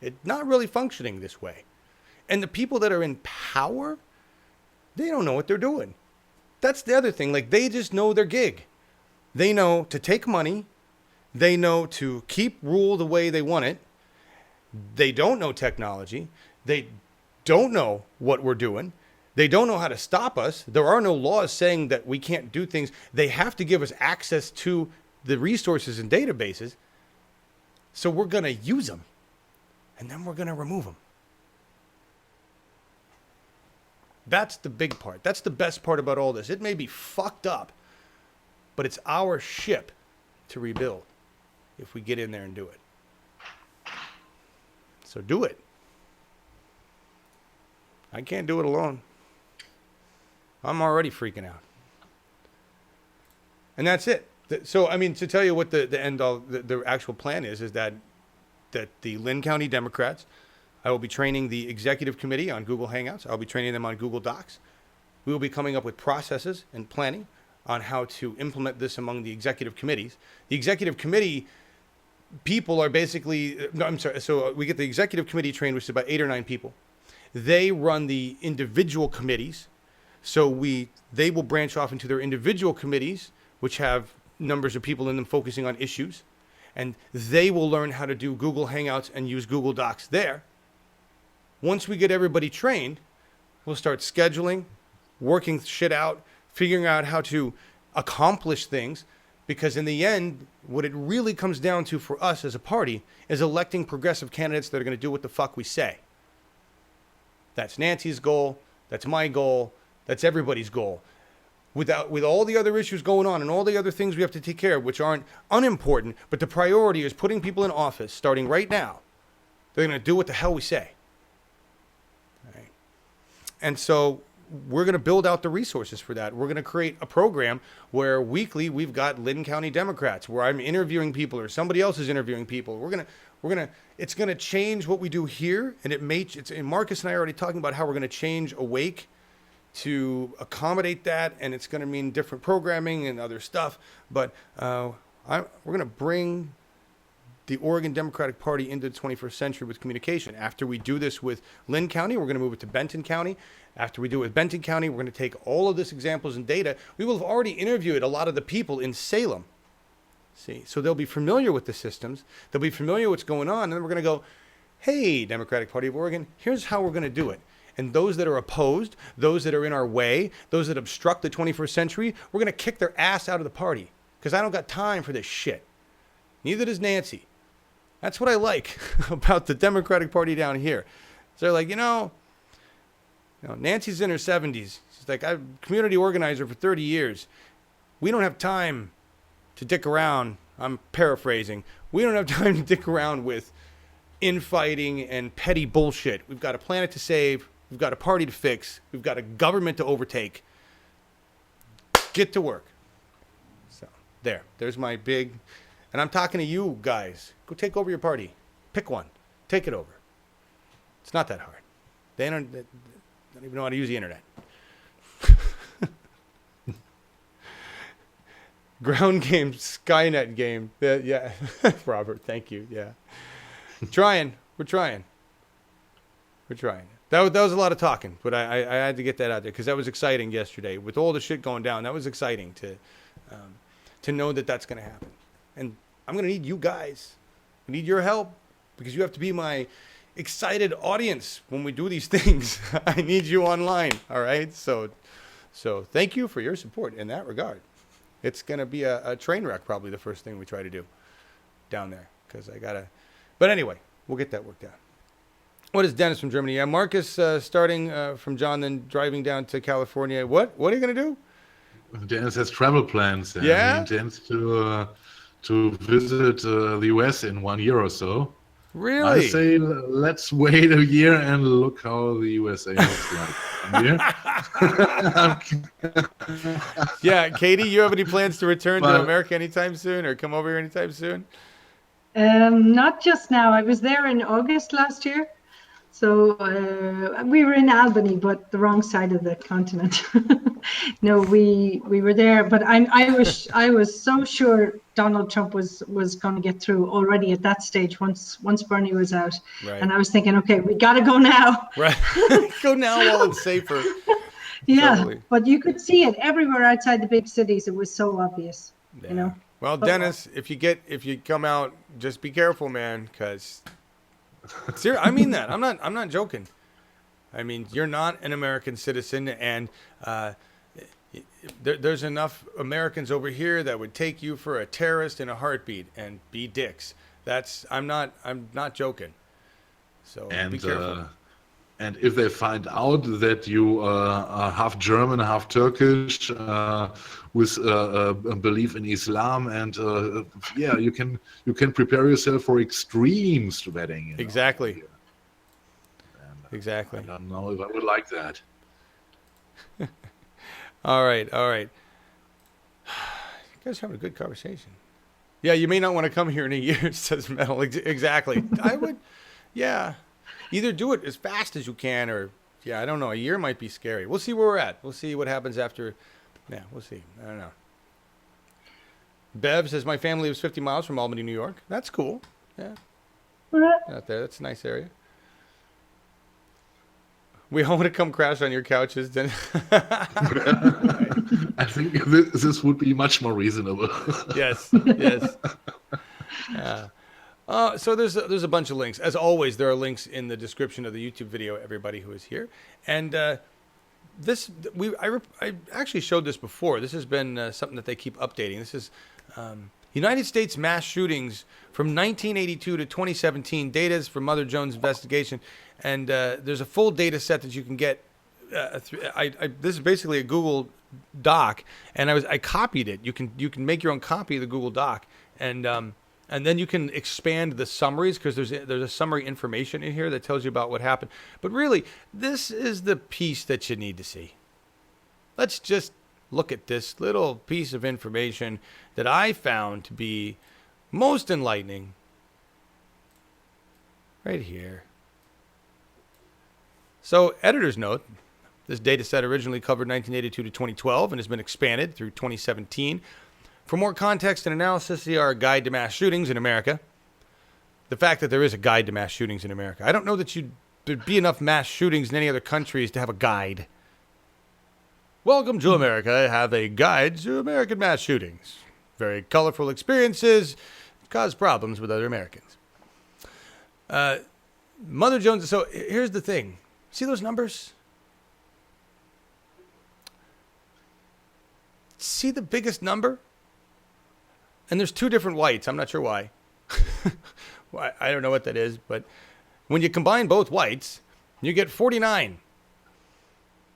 it's not really functioning this way. And the people that are in power, They don't know what they're doing. That's the other thing. Like, they just know their gig. They know to take money. They know to keep rule the way they want it. They don't know technology. They don't know what we're doing. They don't know how to stop us. There are no laws saying that we can't do things. They have to give us access to the resources and databases. So we're going to use them. And then we're going to remove them. That's the big part. That's the best part about all this. It may be fucked up, but it's our ship to rebuild if we get in there and do it. So do it. I can't do it alone. I'm already freaking out. And that's it. So, I mean, to tell you what the actual plan is that the Linn County Democrats, I will be training the executive committee on Google Hangouts. I'll be training them on Google Docs. We will be coming up with processes and planning on how to implement this among the executive committees. The executive committee people are basically, no, I'm sorry. So we get the executive committee trained, which is about 8 or 9 people. They run the individual committees. So they will branch off into their individual committees, which have numbers of people in them focusing on issues. And they will learn how to do Google Hangouts and use Google Docs there. Once we get everybody trained, we'll start scheduling, working shit out, figuring out how to accomplish things. Because in the end, what it really comes down to for us as a party is electing progressive candidates that are going to do what the fuck we say. That's Nancy's goal. That's my goal. That's everybody's goal. With all the other issues going on and all the other things we have to take care of, which aren't unimportant, but the priority is putting people in office starting right now. They're going to do what the hell we say. All right. And so we're going to build out the resources for that. We're going to create a program where weekly we've got Linn County Democrats, where I'm interviewing people or somebody else is interviewing people. It's going to change what we do here, and and Markus and I are already talking about how we're going to change Awake to accommodate that, and it's going to mean different programming and other stuff. But we're going to bring the Oregon Democratic Party into the 21st century with communication. After we do this with Linn County, we're going to move it to Benton County. After we do it with Benton County, we're going to take all of this examples and data. We will have already interviewed a lot of the people in Salem. See, so they'll be familiar with the systems. They'll be familiar with what's going on. And then we're going to go, hey, Democratic Party of Oregon, here's how we're going to do it. And those that are opposed, those that are in our way, those that obstruct the 21st century, we're going to kick their ass out of the party. Because I don't got time for this shit. Neither does Nancy. That's what I like about the Democratic Party down here. So they're like, Nancy's in her 70s. She's like, I'm a community organizer for 30 years. We don't have time to dick around. I'm paraphrasing. We don't have time to dick around with infighting and petty bullshit. We've got a planet to save. We've got a party to fix. We've got a government to overtake. Get to work. So there's my big, and I'm talking to you guys. Go take over your party. Pick one. Take it over. It's not that hard. They don't even know how to use the internet. Ground game, Skynet game. Yeah, Robert, thank you. Yeah. We're trying. That was a lot of talking, but I had to get that out there because that was exciting yesterday. With all the shit going down, that was exciting to know that that's going to happen. And I'm going to need you guys. I need your help because you have to be my excited audience when we do these things. I need you online, all right? So thank you for your support in that regard. It's going to be a train wreck probably the first thing we try to do down there because I got to. But anyway, we'll get that worked out. What is Dennis from Germany? Yeah, Markus starting from John, then driving down to California. What are you going to do? Dennis has travel plans. Yeah? He intends to visit the U.S. in 1 year or so. Really? I say let's wait a year and look how the USA looks like. Yeah, Katie, you have any plans to return to America anytime soon or come over here anytime soon? Not just now. I was there in August last year. So we were in Albany, but the wrong side of the continent. No, we were there, but I was so sure Donald Trump was going to get through already at that stage once Bernie was out, right. And I was thinking, okay, we got to go now. Right, go now while it's safer. Yeah, Totally. but you could see it everywhere outside the big cities. It was so obvious, Yeah. you know. Well, Dennis, if you come out, just be careful, man, because I mean that. I'm not joking. I mean, you're not an American citizen, and there's enough Americans over here that would take you for a terrorist in a heartbeat and be dicks. I'm not joking. So be careful. And if they find out that you are half German, half Turkish, with a belief in Islam, and yeah, you can prepare yourself for extreme sweating. You know. Exactly. And, Exactly. I don't know if I would like that. All right. You guys are having a good conversation. Yeah, you may not want to come here in a year, says Metal. Exactly. I would, yeah. Either do it as fast as you can, or, yeah, I don't know. A year might be scary. We'll see where we're at. We'll see what happens after. Yeah, we'll see. I don't know. Bev says, my family lives 50 miles from Albany, New York. That's cool. Yeah. Out there. That's a nice area. We all want to come crash on your couches. Then. I think this would be much more reasonable. Yes. Yeah. So there's a bunch of links. As always, there are links in the description of the YouTube video, everybody who is here. And I actually showed this before. This has been something that they keep updating. This is United States mass shootings from 1982 to 2017. Data is from Mother Jones' investigation. And there's a full data set that you can get. This is basically a Google Doc, and I copied it. You can make your own copy of the Google Doc, and then you can expand the summaries, because there's a summary information in here that tells you about what happened. But really, this is the piece that you need to see. Let's just look at this little piece of information that I found to be most enlightening. Right here. So, editor's note. This data set originally covered 1982 to 2012 and has been expanded through 2017. For more context and analysis, see our Guide to Mass Shootings in America. The fact that there is a Guide to Mass Shootings in America. I don't know that there'd be enough mass shootings in any other countries to have a guide. Welcome to America. I have a guide to American mass shootings. Very colorful experiences cause problems with other Americans. Mother Jones, so here's the thing. See those numbers? See the biggest number? And there's two different whites. I'm not sure why. I don't know what that is, but when you combine both whites, you get 49,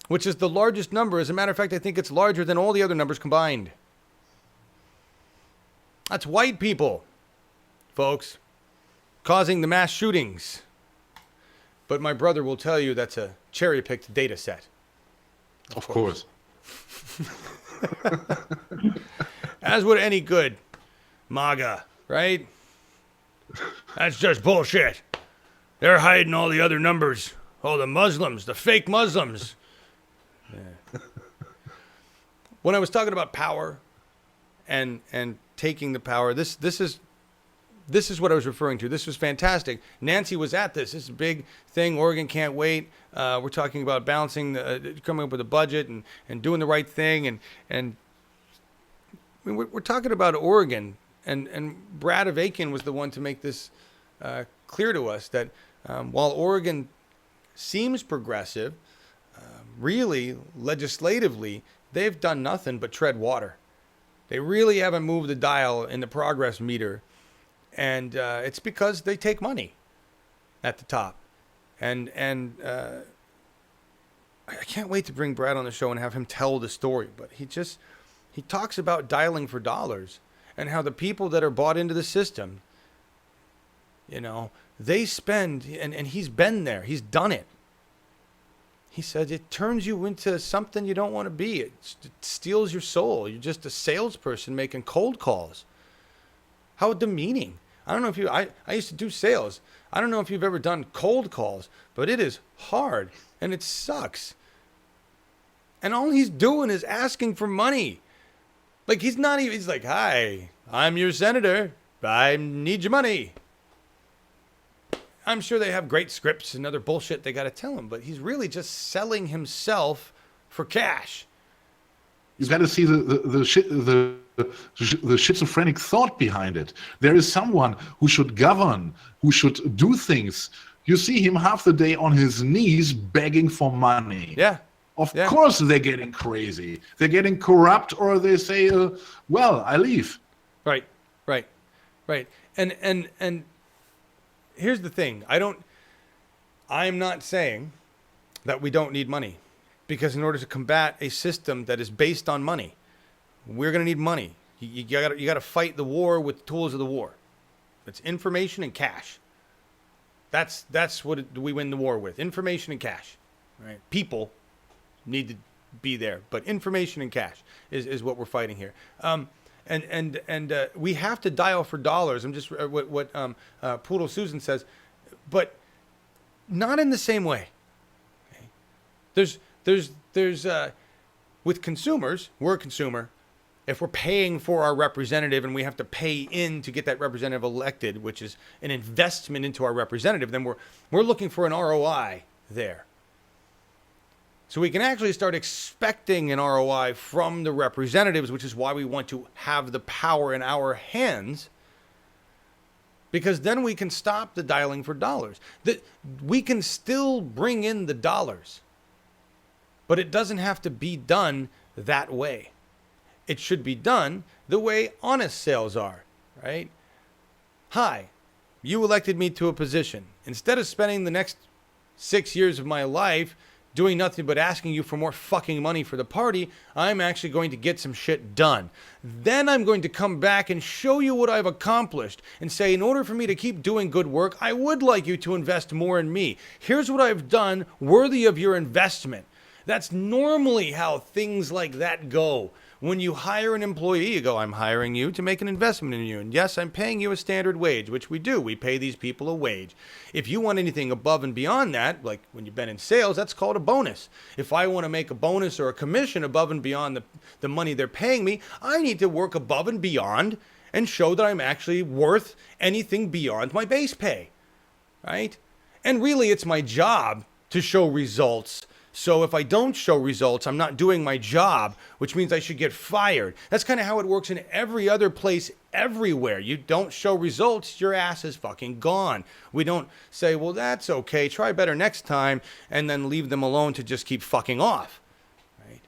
which is the largest number. As a matter of fact, I think it's larger than all the other numbers combined. That's white people, folks, causing the mass shootings. But my brother will tell you that's a cherry-picked data set. Of course. As would any good MAGA, right? That's just bullshit. They're hiding all the other numbers. Oh, the Muslims, the fake Muslims. Yeah. When I was talking about power and taking the power, this is what I was referring to. This was fantastic. Nancy was at this. This is a big thing. Oregon can't wait. We're talking about balancing, coming up with a budget and doing the right thing. And I mean, we're talking about Oregon. And Brad of Aiken was the one to make this clear to us that while Oregon seems progressive, really, legislatively, they've done nothing but tread water. They really haven't moved the dial in the progress meter. And it's because they take money at the top. And I can't wait to bring Brad on the show and have him tell the story. But he talks about dialing for dollars and how the people that are bought into the system, you know, they spend, and he's been there. He's done it. He said it turns you into something you don't want to be. It steals your soul. You're just a salesperson making cold calls. How demeaning. I don't know if I used to do sales. I don't know if you've ever done cold calls, but it is hard and it sucks. And all he's doing is asking for money. Like he's like, hi, I'm your senator. I need your money. I'm sure they have great scripts and other bullshit they got to tell him, but he's really just selling himself for cash. You got to see the schizophrenic thought behind it. There is someone who should govern, who should do things. You see him half the day on his knees begging for money. Yeah. Of course they're getting crazy. They're getting corrupt, or they say, well, I leave. Right. And here's the thing. I'm not saying that we don't need money, because in order to combat a system that is based on money, we're going to need money. You got to fight the war with the tools of the war. It's information and cash. That's what we win the war with. Information and cash. Right? People need to be there, but information and cash is what we're fighting here. And we have to dial for dollars. I'm just what Poodle Susan says, but not in the same way. Okay? There's with consumers, we're a consumer. If we're paying for our representative and we have to pay in to get that representative elected, which is an investment into our representative, then we're looking for an ROI there. So we can actually start expecting an ROI from the representatives, which is why we want to have the power in our hands, because then we can stop the dialing for dollars. We can still bring in the dollars, but it doesn't have to be done that way. It should be done the way honest sales are, right? Hi, you elected me to a position. Instead of spending the next 6 years of my life doing nothing but asking you for more fucking money for the party, I'm actually going to get some shit done. Then I'm going to come back and show you what I've accomplished and say, in order for me to keep doing good work, I would like you to invest more in me. Here's what I've done worthy of your investment. That's normally how things like that go. When you hire an employee, you go, I'm hiring you to make an investment in you. And yes, I'm paying you a standard wage, which we do. We pay these people a wage. If you want anything above and beyond that, like when you've been in sales, that's called a bonus. If I want to make a bonus or a commission above and beyond the money they're paying me, I need to work above and beyond and show that I'm actually worth anything beyond my base pay, right? And really, it's my job to show results. So if I don't show results, I'm not doing my job, which means I should get fired. That's kind of how it works in every other place, everywhere. You don't show results, your ass is fucking gone. We don't say, well, that's okay, try better next time, and then leave them alone to just keep fucking off. Right?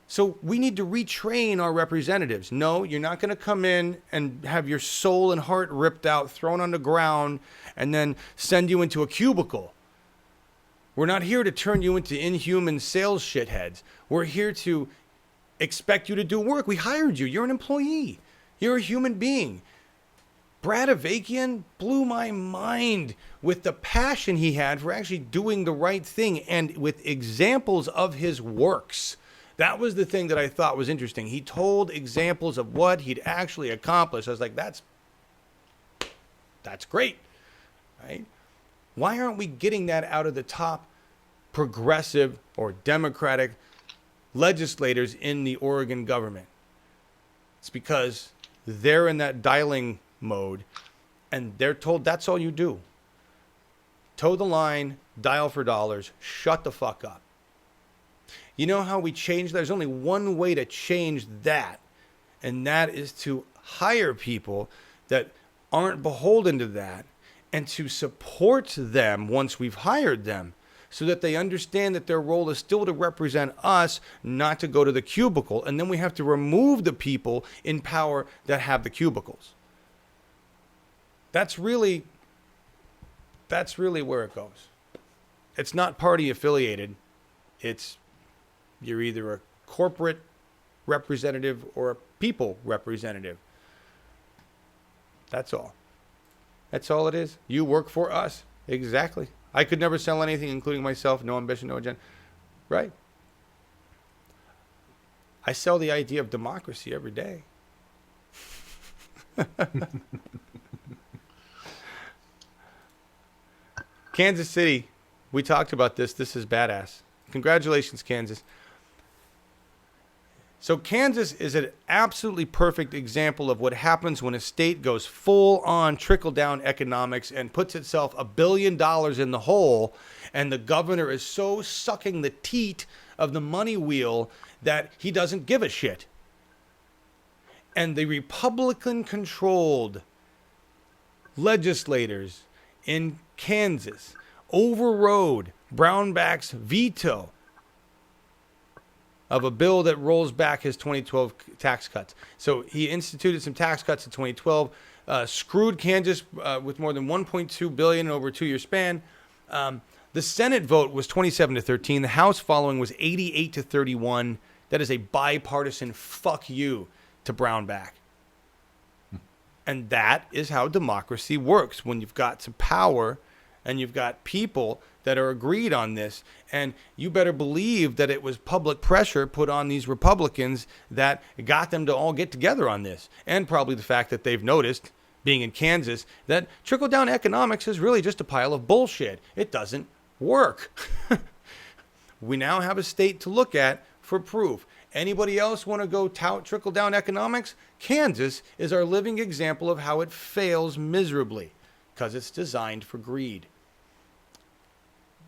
So we need to retrain our representatives. No, you're not going to come in and have your soul and heart ripped out, thrown on the ground, and then send you into a cubicle. We're not here to turn you into inhuman sales shitheads. We're here to expect you to do work. We hired you. You're an employee. You're a human being. Brad Avakian blew my mind with the passion he had for actually doing the right thing and with examples of his works. That was the thing that I thought was interesting. He told examples of what he'd actually accomplished. I was like, that's great, right? Why aren't we getting that out of the top progressive or Democratic legislators in the Oregon government? It's because they're in that dialing mode and they're told that's all you do. Toe the line, dial for dollars, shut the fuck up. You know how we change that? There's only one way to change that, and that is to hire people that aren't beholden to that, and to support them once we've hired them so that they understand that their role is still to represent us, not to go to the cubicle. And then we have to remove the people in power that have the cubicles. That's really where it goes. It's not party affiliated. It's you're either a corporate representative or a people representative. That's all. That's all it is. You work for us. Exactly. I could never sell anything, including myself. No ambition, no agenda. Right. I sell the idea of democracy every day. Kansas City. We talked about this. This is badass. Congratulations, Kansas. So Kansas is an absolutely perfect example of what happens when a state goes full on trickle-down economics and puts itself $1 billion in the hole, and the governor is so sucking the teat of the money wheel that he doesn't give a shit. And the Republican-controlled legislators in Kansas overrode Brownback's veto of a bill that rolls back his 2012 tax cuts. So he instituted some tax cuts in 2012, screwed Kansas with more than $1.2 billion over a 2-year span. The Senate vote was 27-13. The House following was 88-31. That is a bipartisan fuck you to Brownback. And that is how democracy works, when you've got some power and you've got people that are agreed on this. And you better believe that it was public pressure put on these Republicans that got them to all get together on this. And probably the fact that they've noticed, being in Kansas, that trickle-down economics is really just a pile of bullshit. It doesn't work. We now have a state to look at for proof. Anybody else want to go tout trickle-down economics? Kansas is our living example of how it fails miserably because it's designed for greed.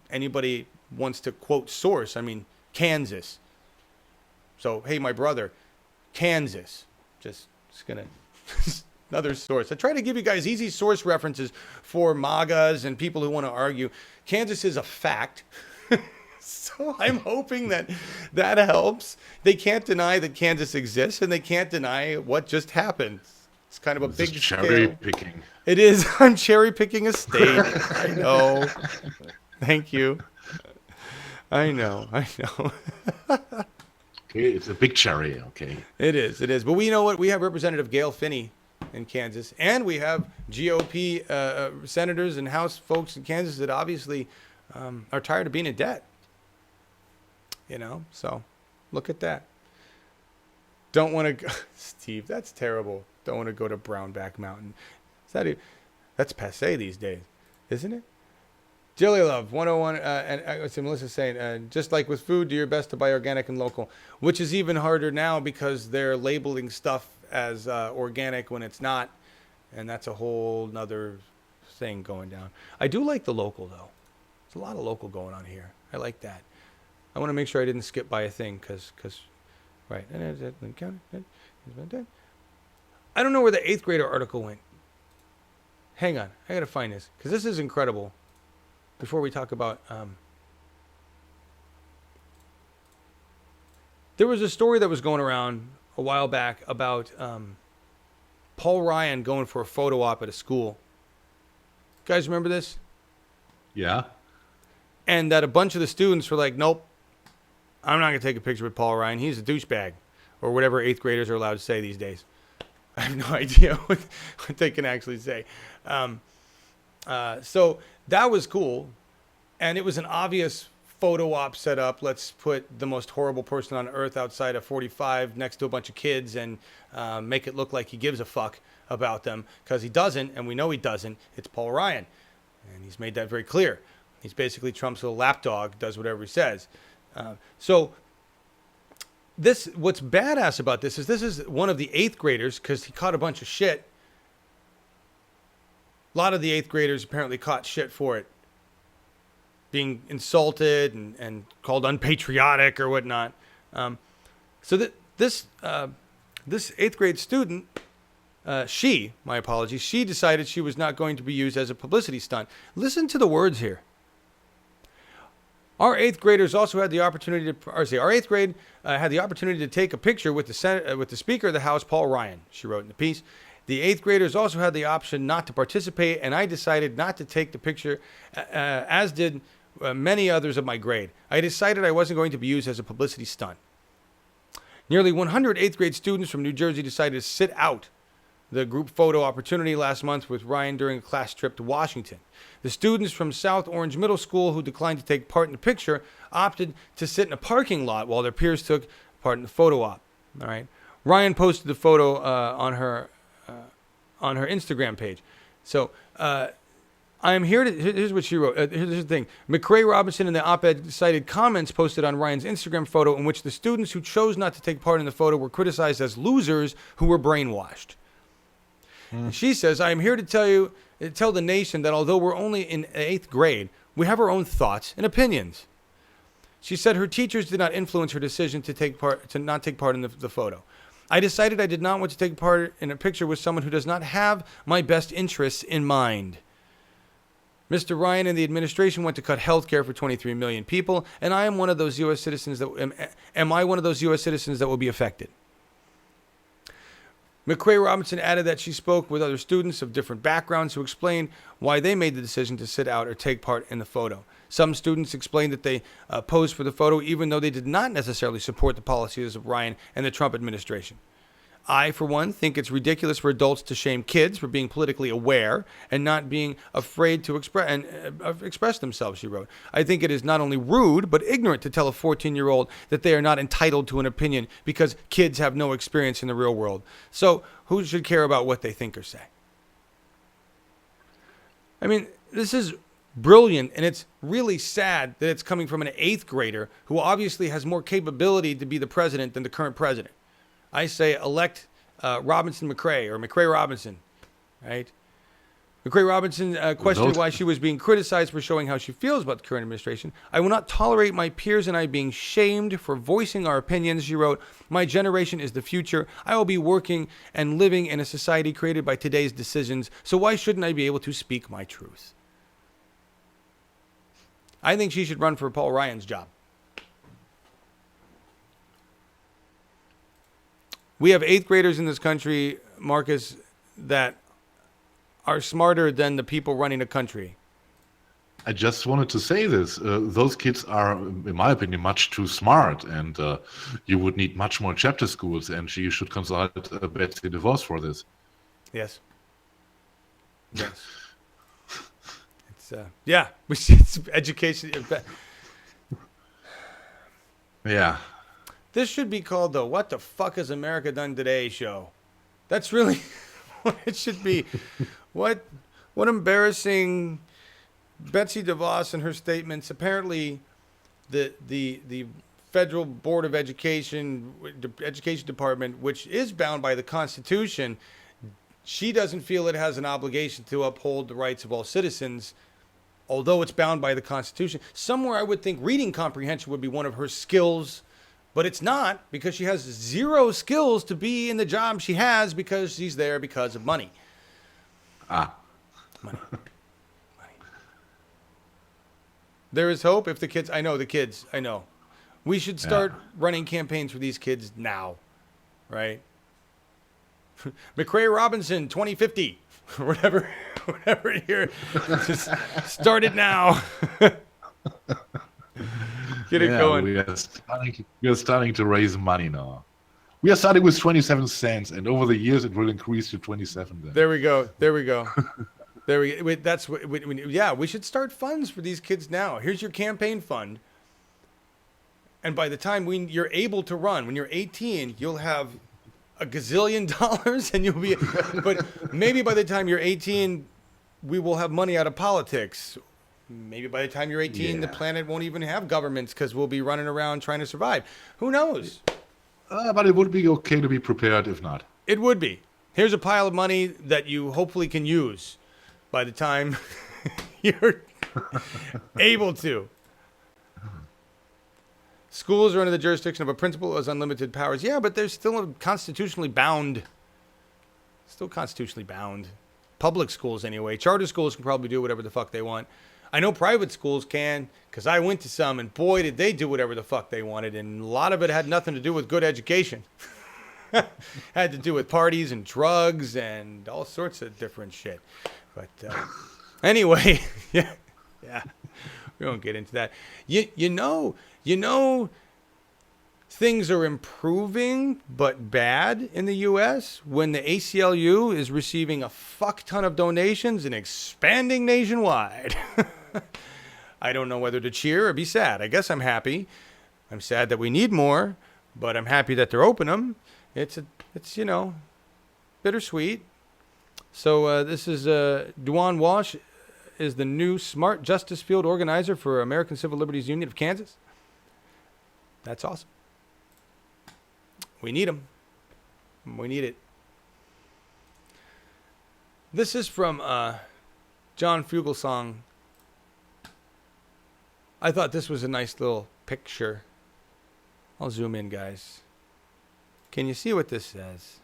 Anybody wants to quote source, I mean, Kansas. So, hey, my brother, Kansas. Just going to... Another source. I try to give you guys easy source references for MAGAs and people who want to argue. Kansas is a fact. So I'm hoping that that helps. They can't deny that Kansas exists, and they can't deny what just happened. It's kind of a big cherry scale. picking. It is. I'm cherry picking a state. I know. Thank you. I know. Okay, it's a big cherry. Okay. It is. But we know what? We have Representative Gail Finney in Kansas, and we have GOP senators and House folks in Kansas that obviously are tired of being in debt. You know, so look at that. Don't want to go, Steve, that's terrible. Don't want to go to Brownback Mountain. That's passé these days, isn't it? Jilly Love, 101, and Melissa's saying, just like with food, do your best to buy organic and local, which is even harder now because they're labeling stuff as organic when it's not, and that's a whole nother thing going down. I do like the local, though. There's a lot of local going on here. I like that. I want to make sure I didn't skip by a thing because right. I don't know where the 8th grader article went. Hang on. I got to find this because this is incredible. Before we talk about... there was a story that was going around a while back about Paul Ryan going for a photo op at a school. You guys remember this? Yeah. And that a bunch of the students were like, nope, I'm not going to take a picture with Paul Ryan. He's a douchebag. Or whatever 8th graders are allowed to say these days. I have no idea what they can actually say. So that was cool. And it was an obvious photo op set up. Let's put the most horrible person on earth outside of 45 next to a bunch of kids and make it look like he gives a fuck about them. Because he doesn't, and we know he doesn't. It's Paul Ryan. And he's made that very clear. He's basically Trump's little lapdog, does whatever he says. So what's badass about this is one of the 8th graders, because he caught a bunch of shit. A lot of the 8th graders apparently caught shit for it. Being insulted and called unpatriotic or whatnot. So that this 8th grade student, she decided she was not going to be used as a publicity stunt. Listen to the words here. Our 8th graders also had the opportunity our 8th grade had the opportunity to take a picture with the Speaker of the House, Paul Ryan, she wrote in the piece. The 8th graders also had the option not to participate, and I decided not to take the picture, as did many others of my grade. I decided I wasn't going to be used as a publicity stunt. Nearly 100 8th grade students from New Jersey decided to sit out the group photo opportunity last month with Ryan during a class trip to Washington. The students from South Orange Middle School who declined to take part in the picture opted to sit in a parking lot while their peers took part in the photo op. All right. Ryan posted the photo on her Instagram page. So I am here to. Here's what she wrote. Here's the thing. McCrae Robinson in the op-ed cited comments posted on Ryan's Instagram photo in which the students who chose not to take part in the photo were criticized as losers who were brainwashed. And she says, I am here to tell the nation that although we're only in 8th grade, we have our own thoughts and opinions. She said her teachers did not influence her decision to not take part in the photo. I decided I did not want to take part in a picture with someone who does not have my best interests in mind. Mr. Ryan and the administration went to cut health care for 23 million people, and I am one of those U.S. citizens am I one of those U.S. citizens that will be affected? McCrae Robinson added that she spoke with other students of different backgrounds who explained why they made the decision to sit out or take part in the photo. Some students explained that they posed for the photo even though they did not necessarily support the policies of Ryan and the Trump administration. I, for one, think it's ridiculous for adults to shame kids for being politically aware and not being afraid to express themselves, she wrote. I think it is not only rude, but ignorant to tell a 14-year-old that they are not entitled to an opinion because kids have no experience in the real world. So who should care about what they think or say? I mean, this is brilliant, and it's really sad that it's coming from an 8th grader who obviously has more capability to be the president than the current president. I say elect Robinson McCrae or McCrae Robinson, right? McCrae Robinson questioned why she was being criticized for showing how she feels about the current administration. I will not tolerate my peers and I being shamed for voicing our opinions, she wrote. My generation is the future. I will be working and living in a society created by today's decisions, so why shouldn't I be able to speak my truth? I think she should run for Paul Ryan's job. We have 8th graders in this country, Marcus, that are smarter than the people running the country. I just wanted to say this. Those kids are, in my opinion, much too smart, and you would need much more chapter schools, and you should consult Betsy DeVos for this. Yes. Yes. It's education. Yeah. This should be called the What the Fuck Has America Done Today show. That's really what it should be. What embarrassing Betsy DeVos and her statements. Apparently the Federal Board of Education, the Education Department, which is bound by the Constitution, she doesn't feel it has an obligation to uphold the rights of all citizens, although it's bound by the Constitution. Somewhere I would think reading comprehension would be one of her skills. But it's not, because she has 0 skills to be in the job she has because she's there because of money. Money. There is hope if the kids, I know. We should start running campaigns for these kids now, right? McCrae Robinson 2050, or whatever here. Just start it now. Get it going. We are starting to raise money now. We are starting with 27 cents, and over the years it will increase to 27. Then. There we go. That's what. We should start funds for these kids now. Here's your campaign fund, and by the time you're able to run, when you're 18, you'll have $1 gazillion, and you'll be. But maybe by the time you're 18, we will have money out of politics. Maybe by the time you're 18, the planet won't even have governments because we'll be running around trying to survive. Who knows? But it would be okay to be prepared if not. It would be. Here's a pile of money that you hopefully can use by the time you're able to. Schools are under the jurisdiction of a principal who has unlimited powers. Yeah, but they're still constitutionally bound. Public schools, anyway. Charter schools can probably do whatever the fuck they want. I know private schools can, because I went to some, and boy, did they do whatever the fuck they wanted, and a lot of it had nothing to do with good education. Had to do with parties and drugs and all sorts of different shit. But anyway, yeah, we won't get into that. You know, things are improving but bad in the U.S. when the ACLU is receiving a fuck ton of donations and expanding nationwide. I don't know whether to cheer or be sad. I guess I'm happy. I'm sad that we need more, but I'm happy that they're opening them. It's bittersweet. So this is Duane Walsh is the new smart justice field organizer for American Civil Liberties Union of Kansas. That's awesome. We need him. We need it. This is from John Fugelsang. I thought this was a nice little picture. I'll zoom in, guys. Can you see what this says?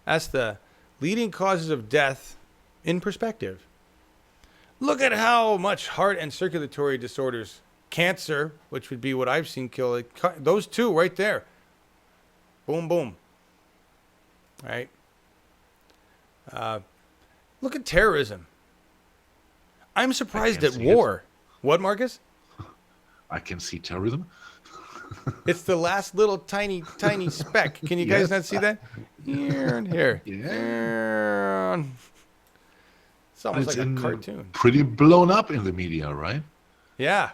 That's the leading causes of death in perspective. Look at how much heart and circulatory disorders, cancer, which would be what I've seen kill, those two right there. Boom, boom. All right. Look at terrorism. I'm surprised at war. What, Marcus? I can see terrorism. It's the last little tiny speck. Can you guys not see that? Here and here. Yeah. It's almost like a cartoon. Pretty blown up in the media, right? Yeah.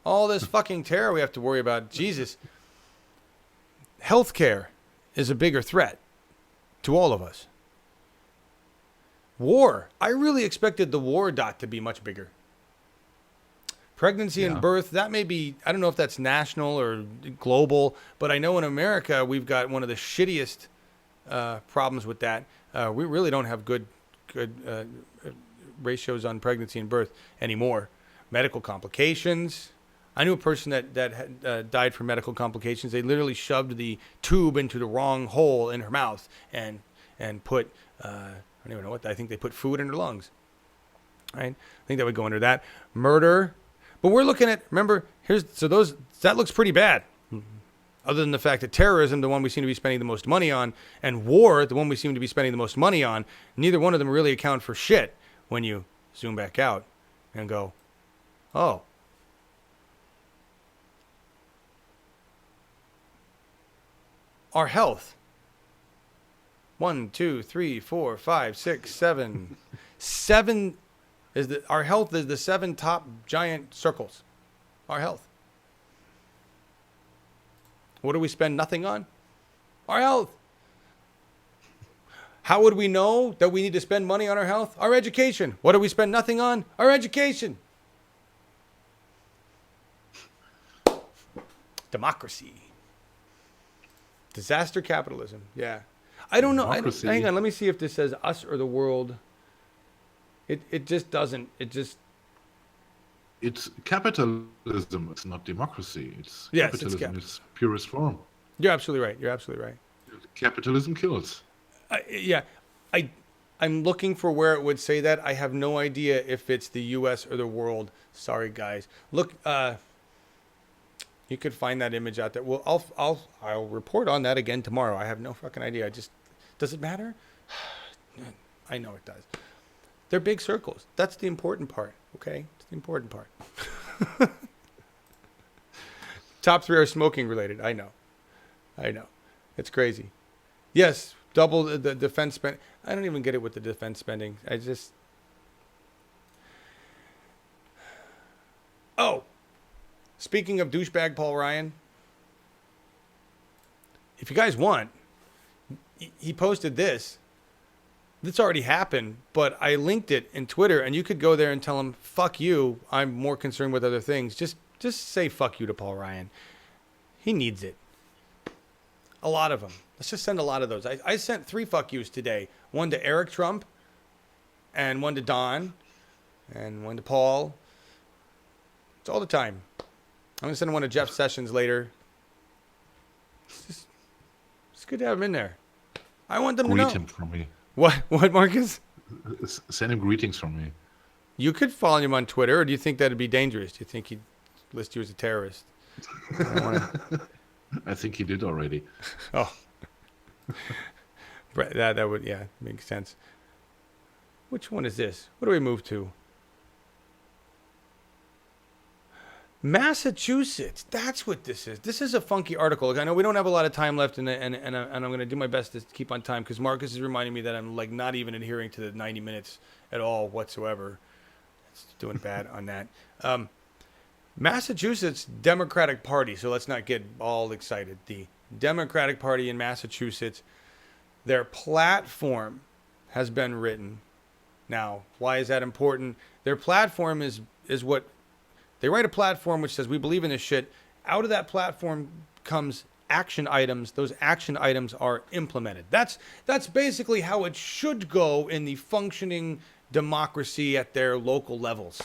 All this fucking terror we have to worry about. Jesus. Healthcare is a bigger threat to all of us. War. I really expected the war dot to be much bigger. Pregnancy and birth, that may be, I don't know if that's national or global, but I know in America we've got one of the shittiest problems with that. We really don't have good ratios on pregnancy and birth anymore. Medical complications. I knew a person that had died from medical complications. They literally shoved the tube into the wrong hole in her mouth and put, I don't even know what, I think they put food in her lungs. Right? I think that would go under that. Murder. But we're looking at, remember, that looks pretty bad. Other than the fact that terrorism, the one we seem to be spending the most money on, and war, the one we seem to be spending the most money on, neither one of them really account for shit when you zoom back out and go, oh. Our health. 1, 2, 3, 4, 5, 6, 7. 7 our health is the 7 top giant circles. Our health. What do we spend nothing on? Our health. How would we know that we need to spend money on our health? Our education. What do we spend nothing on? Our education. Democracy. Disaster capitalism. Yeah. I don't know. Hang on. Let me see if this says us or the world. It just doesn't. It's capitalism. It's not democracy. It's capitalism in its purest form. You're absolutely right. Capitalism kills. I'm looking for where it would say that. I have no idea if it's the U.S. or the world. Sorry, guys. Look, you could find that image out there. Well, I'll report on that again tomorrow. I have no fucking idea. Does it matter? I know it does. They're big circles. That's the important part, okay? It's the important part. Top 3 are smoking related. I know. It's crazy. Yes, double the defense spend. I don't even get it with the defense spending. Oh, speaking of douchebag Paul Ryan, if you guys want, he posted this. This already happened, but I linked it in Twitter, and you could go there and tell him, fuck you, I'm more concerned with other things. Just say fuck you to Paul Ryan. He needs it. A lot of them. Let's just send a lot of those. I sent 3 fuck yous today. One to Eric Trump, and one to Don, and one to Paul. It's all the time. I'm going to send one to Jeff Sessions later. It's good to have him in there. I want them to know. Greet him from me. What, Marcus? Send him greetings from me. You could follow him on Twitter, or do you think that'd be dangerous? Do you think he'd list you as a terrorist? I think he did already. Oh. That would, make sense. Which one is this? What do we move to? Massachusetts. That's what this is. This is a funky article. I know we don't have a lot of time left, and I'm going to do my best to keep on time because Marcus is reminding me that I'm like not even adhering to the 90 minutes at all whatsoever. It's doing bad on that. Massachusetts Democratic Party. So let's not get all excited. The Democratic Party in Massachusetts Their platform has been written. Now, why is that important? Their platform is what they write, a platform which says we believe in this shit. Out of that platform comes action items. Those action items are implemented. That's basically how it should go in the functioning democracy at their local levels.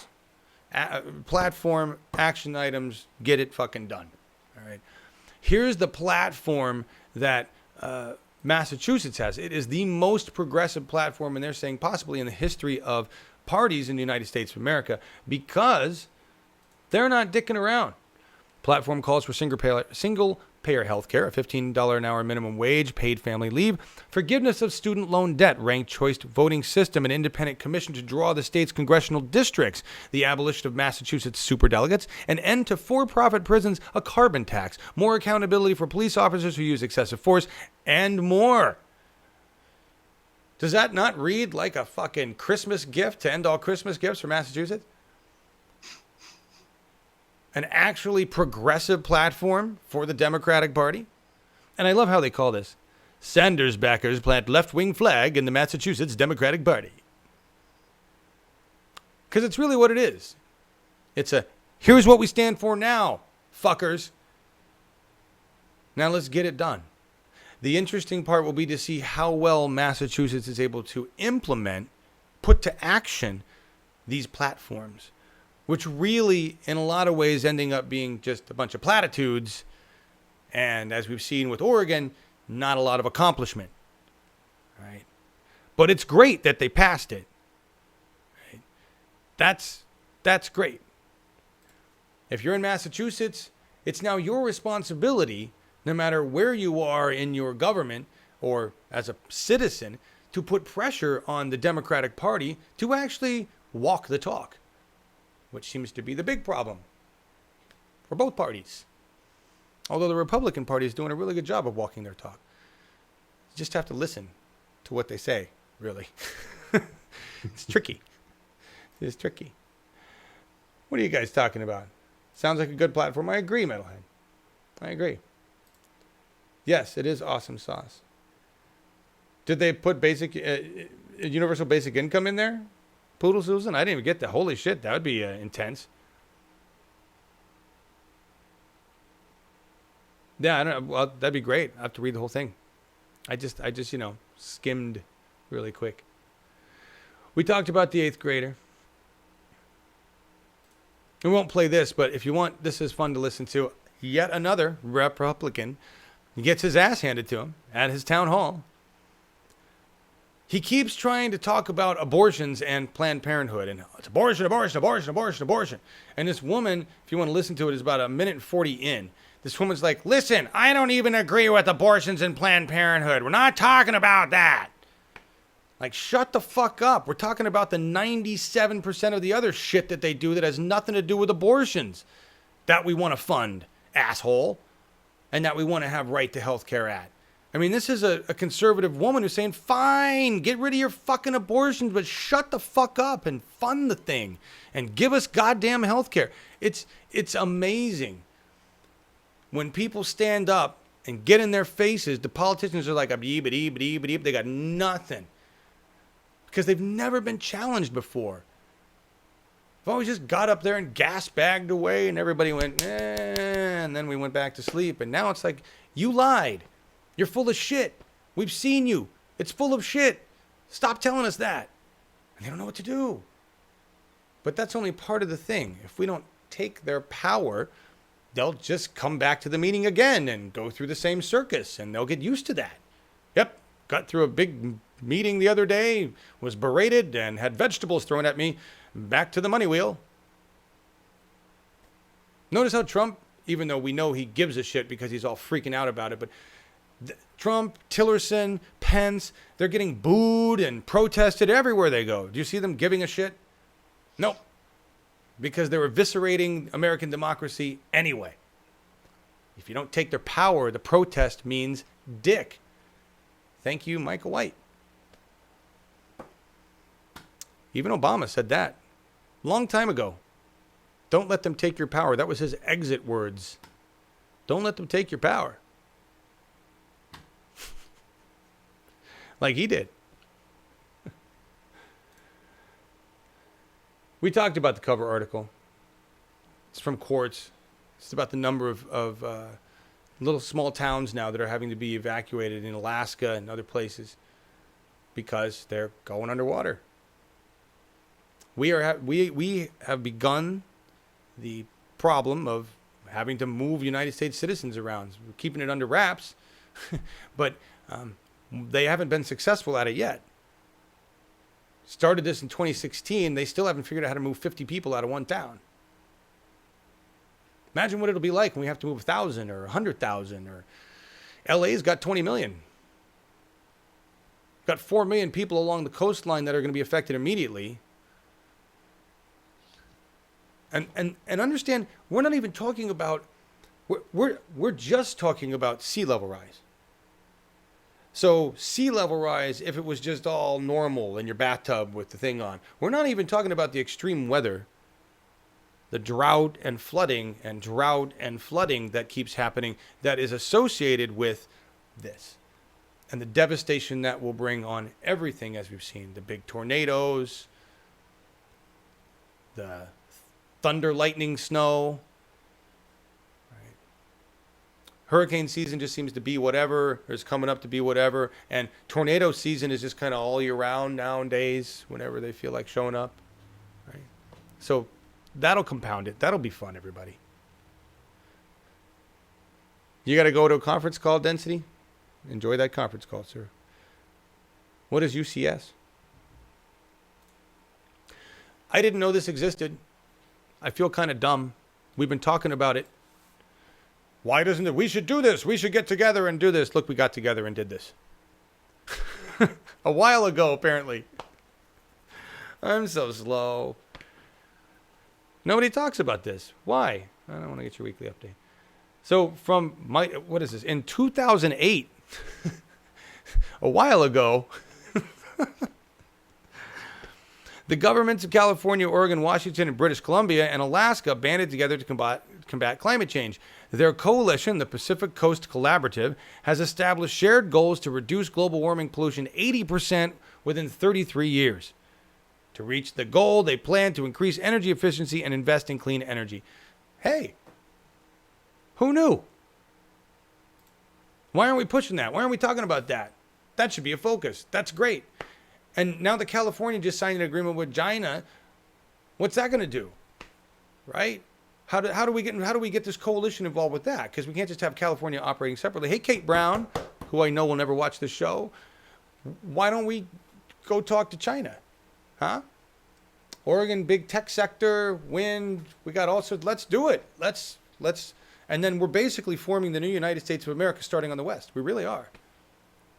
Platform, action items, get it fucking done. All right. Here's the platform that Massachusetts has. It is the most progressive platform, and they're saying possibly in the history of parties in the United States of America, because they're not dicking around. Platform calls for single-payer health care, a $15 an hour minimum wage, paid family leave, forgiveness of student loan debt, ranked choice voting system, an independent commission to draw the state's congressional districts, the abolition of Massachusetts superdelegates, an end to for-profit prisons, a carbon tax, more accountability for police officers who use excessive force, and more. Does that not read like a fucking Christmas gift to end all Christmas gifts for Massachusetts? An actually progressive platform for the Democratic Party. And I love how they call this. Sanders backers plant left-wing flag in the Massachusetts Democratic Party. Because it's really what it is. It's a, here's what we stand for now, fuckers. Now let's get it done. The interesting part will be to see how well Massachusetts is able to implement, put to action, these platforms, which really, in a lot of ways, ending up being just a bunch of platitudes. And as we've seen with Oregon, not a lot of accomplishment. Right? But it's great that they passed it. Right? That's great. If you're in Massachusetts, it's now your responsibility, no matter where you are in your government or as a citizen, to put pressure on the Democratic Party to actually walk the talk, which seems to be the big problem for both parties. Although the Republican Party is doing a really good job of walking their talk. You just have to listen to what they say, really. It's tricky. It's tricky. What are you guys talking about? Sounds like a good platform. I agree, Metalhead. I agree. Yes, it is awesome sauce. Did they put basic, universal basic income in there? Poodle Susan? I didn't even get that. Holy shit, that would be intense. Yeah, I don't know. Well, that'd be great. I have to read the whole thing. I just, skimmed really quick. We talked about the 8th grader. We won't play this, but if you want, this is fun to listen to. Yet another Republican gets his ass handed to him at his town hall. He keeps trying to talk about abortions and Planned Parenthood. And it's abortion, abortion, abortion, abortion, abortion. And this woman, if you want to listen to it, is about a minute and 40 in. This woman's like, listen, I don't even agree with abortions and Planned Parenthood. We're not talking about that. Like, shut the fuck up. We're talking about the 97% of the other shit that they do that has nothing to do with abortions that we want to fund, asshole, and that we want to have right to health care at. I mean, this is a conservative woman who's saying, fine, get rid of your fucking abortions, but shut the fuck up and fund the thing and give us goddamn health care. It's amazing. When people stand up and get in their faces, the politicians are like, they got nothing. Because they've never been challenged before. They've always just got up there and gas-bagged away, and everybody went, and then we went back to sleep. And now it's like, you lied. You're full of shit. We've seen you. It's full of shit. Stop telling us that. And they don't know what to do. But that's only part of the thing. If we don't take their power, they'll just come back to the meeting again and go through the same circus, and they'll get used to that. Yep, got through a big meeting the other day, was berated, and had vegetables thrown at me. Back to the money wheel. Notice how Trump, even though we know he gives a shit because he's all freaking out about it, but Trump, Tillerson, Pence, they're getting booed and protested everywhere they go. Do you see them giving a shit? Nope. Because they're eviscerating American democracy anyway. If you don't take their power, the protest means dick. Thank you, Michael White. Even Obama said that. Long time ago. Don't let them take your power. That was his exit words. Don't let them take your power. like he did. We talked about the cover article. It's from Quartz. It's about the number of little small towns now that are having to be evacuated in Alaska and other places because they're going underwater. We have begun the problem of having to move United States citizens around. We're keeping it under wraps, but they haven't been successful at it yet. Started this in 2016. They still haven't figured out how to move 50 people out of one town. Imagine what it'll be like when we have to move 1,000 or 100,000. Or LA's got 20 million. Got 4 million people along the coastline that are going to be affected immediately. And understand, we're not even talking about, we're just talking about sea level rise. So sea level rise, if it was just all normal in your bathtub with the thing on, we're not even talking about the extreme weather, the drought and flooding that keeps happening that is associated with this. And the devastation that will bring on everything, as we've seen, the big tornadoes, the thunder, lightning, snow. Right. Hurricane season just seems to be whatever, or is coming up to be whatever. And tornado season is just kind of all year round nowadays, whenever they feel like showing up. Right. So that'll compound it. That'll be fun, everybody. You got to go to a conference call, Density? Enjoy that conference call, sir. What is UCS? I didn't know this existed. I feel kind of dumb. We've been talking about it. Why doesn't it? We should do this. We should get together and do this. Look, we got together and did this. A while ago, apparently. I'm so slow. Nobody talks about this. Why? I don't want to get your weekly update. So from what is this? In 2008, a while ago, the governments of California, Oregon, Washington, and British Columbia and Alaska banded together to combat climate change. Their coalition, the Pacific Coast Collaborative, has established shared goals to reduce global warming pollution 80% within 33 years. To reach the goal, they plan to increase energy efficiency and invest in clean energy. Hey, who knew? Why aren't we pushing that? Why aren't we talking about that? That should be a focus. That's great. And now that California just signed an agreement with China, what's that going to do? Right? How do we get this coalition involved with that? Because we can't just have California operating separately. Hey, Kate Brown, who I know will never watch the show, why don't we go talk to China? Huh? Oregon, big tech sector, wind, we got all sorts. Let's do it. Let's. And then we're basically forming the new United States of America starting on the West. We really are.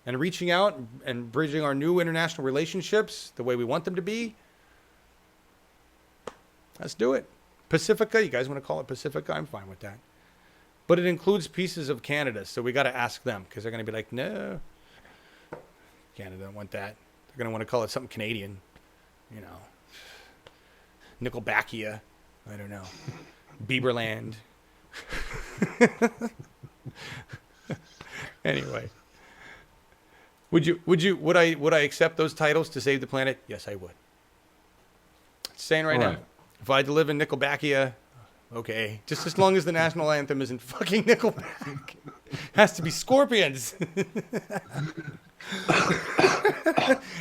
And reaching out and bridging our new international relationships the way we want them to be. Let's do it. Pacifica, you guys want to call it Pacifica? I'm fine with that. But it includes pieces of Canada, so we got to ask them because they're going to be like, no, Canada don't want that. They're going to want to call it something Canadian, you know, Nickelbackia, I don't know, Bieberland. Anyway, would I accept those titles to save the planet? Yes, I would. Saying right now, if I had to live in Nickelbackia, okay, just as long as the national anthem isn't fucking Nickelback. Has to be Scorpions.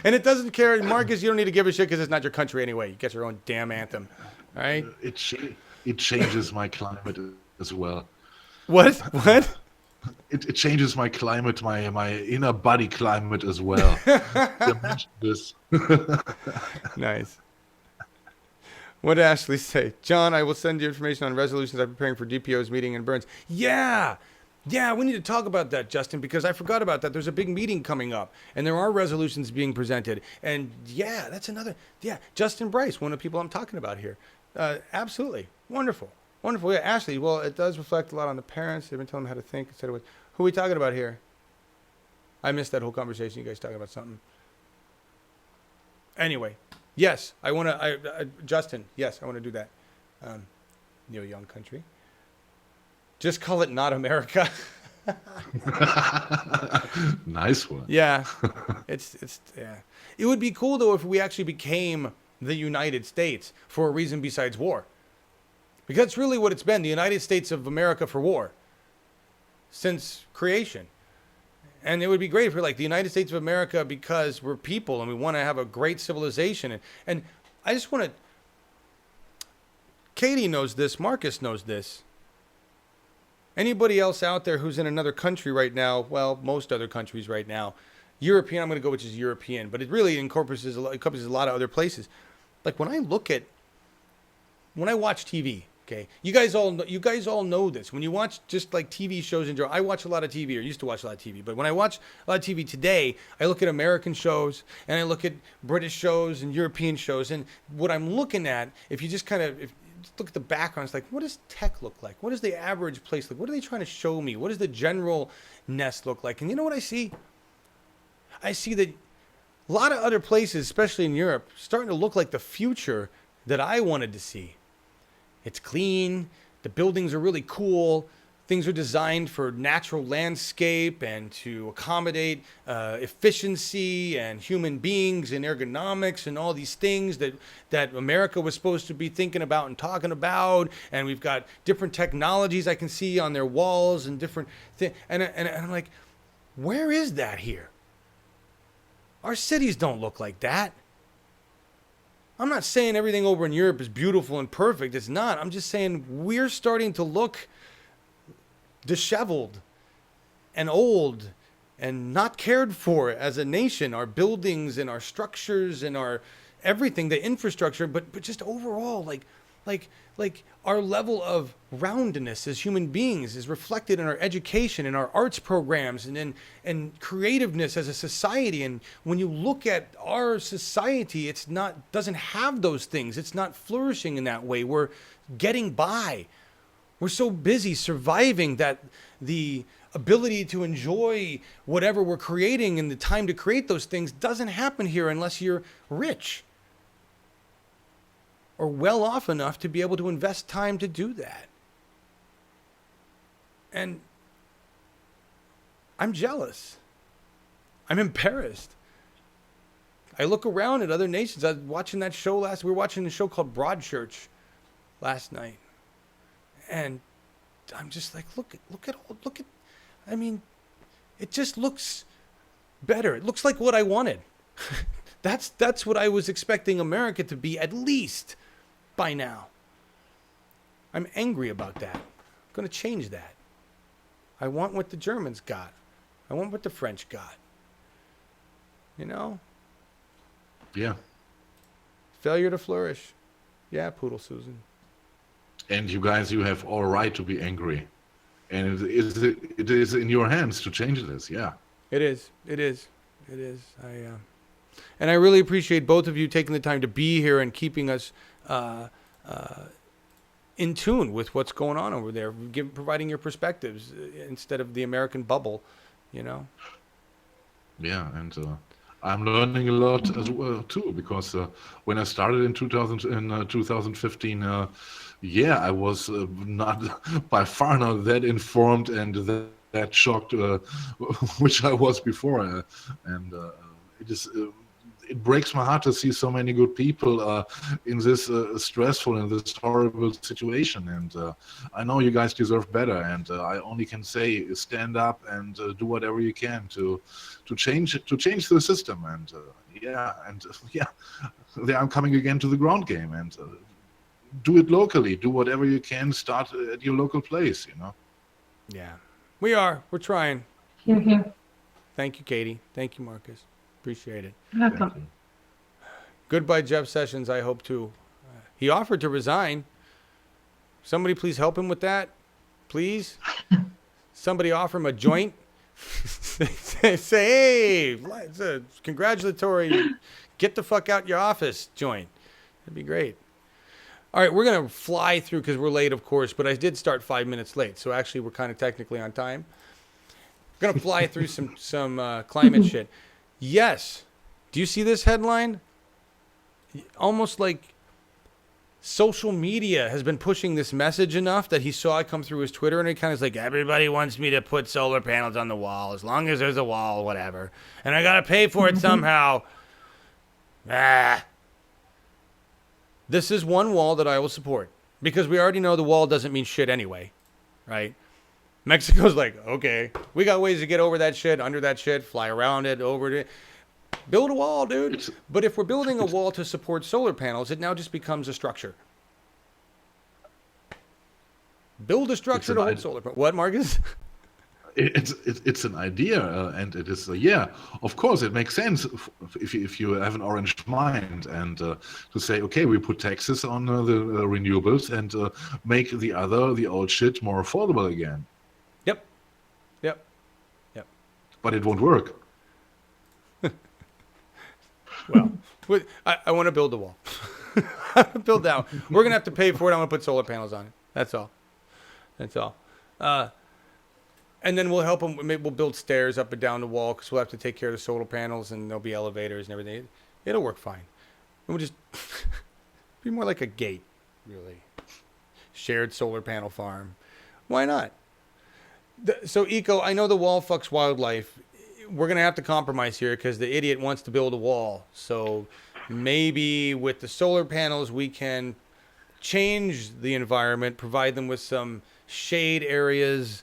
And it doesn't care, Marcus, you don't need to give a shit because it's not your country anyway. You get your own damn anthem. All right? It changes my climate as well. What? It changes my climate, my inner body climate as well. Imagine this. Nice. What did Ashley say? John, I will send you information on resolutions I'm preparing for DPO's meeting in Burns. Yeah, we need to talk about that, Justin, because I forgot about that. There's a big meeting coming up, and there are resolutions being presented. And yeah, that's another. Yeah, Justin Bryce, one of the people I'm talking about here. Absolutely. Wonderful. Yeah, Ashley, well, it does reflect a lot on the parents. They've been telling them how to think instead of what. Who are we talking about here? I missed that whole conversation. You guys talking about something. Anyway. Yes, I want to, Justin, yes, I want to do that. Neil Young country. Just call it Not America. Nice one. Yeah, yeah. It would be cool though if we actually became the United States for a reason besides war, because that's really what it's been, the United States of America for war since creation. And it would be great if we're like the United States of America because we're people and we want to have a great civilization. And I just want to. Katie knows this. Markus knows this. Anybody else out there who's in another country right now, well, most other countries right now, European, I'm going to go with just European, but it really encompasses a lot of other places. Like when I watch TV, okay, you guys all know this. When you watch just like TV shows in general, I watch a lot of TV, or used to watch a lot of TV, but when I watch a lot of TV today, I look at American shows and I look at British shows and European shows, and what I'm looking at, if you just kind of just look at the backgrounds, like what does tech look like? What does the average place look? What are they trying to show me? What does the generalness look like? And you know what I see? I see that a lot of other places, especially in Europe, starting to look like the future that I wanted to see. It's clean. The buildings are really cool. Things are designed for natural landscape and to accommodate efficiency and human beings and ergonomics and all these things that America was supposed to be thinking about and talking about. And we've got different technologies I can see on their walls and different things. And I'm like, where is that here? Our cities don't look like that. I'm not saying everything over in Europe is beautiful and perfect. It's not. I'm just saying we're starting to look disheveled and old and not cared for as a nation. Our buildings and our structures and our everything, the infrastructure, but just overall, like our level of roundness as human beings is reflected in our education and our arts programs and creativeness as a society. And when you look at our society, doesn't have those things. It's not flourishing in that way. We're getting by. We're so busy surviving that the ability to enjoy whatever we're creating and the time to create those things doesn't happen here unless you're rich or well off enough to be able to invest time to do that. And I'm jealous. I'm embarrassed. I look around at other nations. I was watching that show we were watching a show called Broadchurch last night. And I'm just like, look at, I mean, it just looks better. It looks like what I wanted. That's what I was expecting America to be, at least by now. I'm angry about that. I'm going to change that. I want what the Germans got. I want what the French got. You know? Yeah. Failure to flourish. Yeah, Poodle Susan. And you guys, you have all right to be angry. And it is in your hands to change this, yeah. It is. And I really appreciate both of you taking the time to be here and keeping us in tune with what's going on over there, providing your perspectives instead of the American bubble, you know? Yeah, and I'm learning a lot as well too, because when I started in 2015, I was by far not that informed and that shocked, which I was before, and it breaks my heart to see so many good people in this stressful and this horrible situation. And I know you guys deserve better, and I only can say stand up and do whatever you can to change the system. And there I'm coming again to the ground game, and do it locally. Do whatever you can. Start at your local place. You know. Yeah, we're trying. Here. Thank you, Katie. Thank you, Markus. Appreciate it. Welcome. Goodbye, Jeff Sessions. I hope to. He offered to resign. Somebody please help him with that. Please. Somebody offer him a joint. Say, hey, it's a congratulatory get the fuck out your office joint. That'd be great. All right, we're going to fly through because we're late, of course, but I did start 5 minutes late. So actually, we're kind of technically on time. We're going to fly through some climate shit. Yes. Do you see this headline? Almost like social media has been pushing this message enough that he saw it come through his Twitter, and it kind of is like, everybody wants me to put solar panels on the wall, as long as there's a wall, whatever. And I got to pay for it somehow. This is one wall that I will support, because we already know the wall doesn't mean shit anyway, right? Mexico's like, okay, we got ways to get over that shit, under that shit, fly around it, over it. Build a wall, dude. But if we're building a wall to support solar panels, it now just becomes a structure. Build a structure to hold solar panels. What, Marcus? It's an idea, and it is of course it makes sense if you have an orange mind, and to say, okay, we put taxes on the renewables and make the old shit more affordable again. Yep. But it won't work. Well, I want to build the wall. Build that one. We're gonna have to pay for it. I'm gonna put solar panels on it. That's all. And then we'll help them. Maybe we'll build stairs up and down the wall, because we'll have to take care of the solar panels, and there'll be elevators and everything. It'll work fine. And we'll just be more like a gate, really. Shared solar panel farm. Why not? So, Eco, I know the wall fucks wildlife. We're going to have to compromise here, because the idiot wants to build a wall. So maybe with the solar panels, we can change the environment, provide them with some shade areas.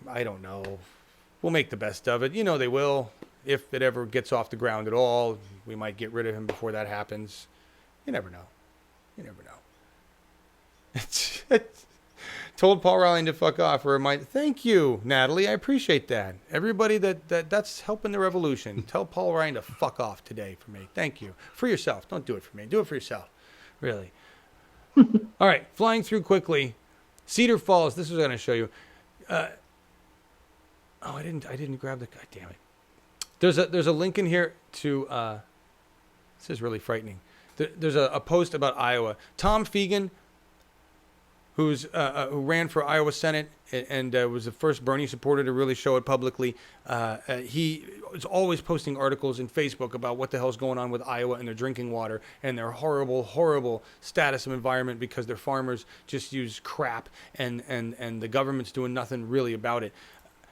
I don't know. We'll make the best of it. You know they will. If it ever gets off the ground at all, we might get rid of him before that happens. You never know. Told Paul Ryan to fuck off. Thank you, Natalie. I appreciate that. Everybody that's helping the revolution. Tell Paul Ryan to fuck off today for me. Thank you. For yourself. Don't do it for me. Do it for yourself. Really. All right. Flying through quickly. Cedar Falls. This is what I'm going to show you. I didn't grab the. God damn it. There's a link in here to. This is really frightening. There's a post about Iowa. Tom Fegan, who ran for Iowa Senate and was the first Bernie supporter to really show it publicly. He is always posting articles in Facebook about what the hell's going on with Iowa and their drinking water and their horrible, horrible status of environment, because their farmers just use crap and the government's doing nothing really about it.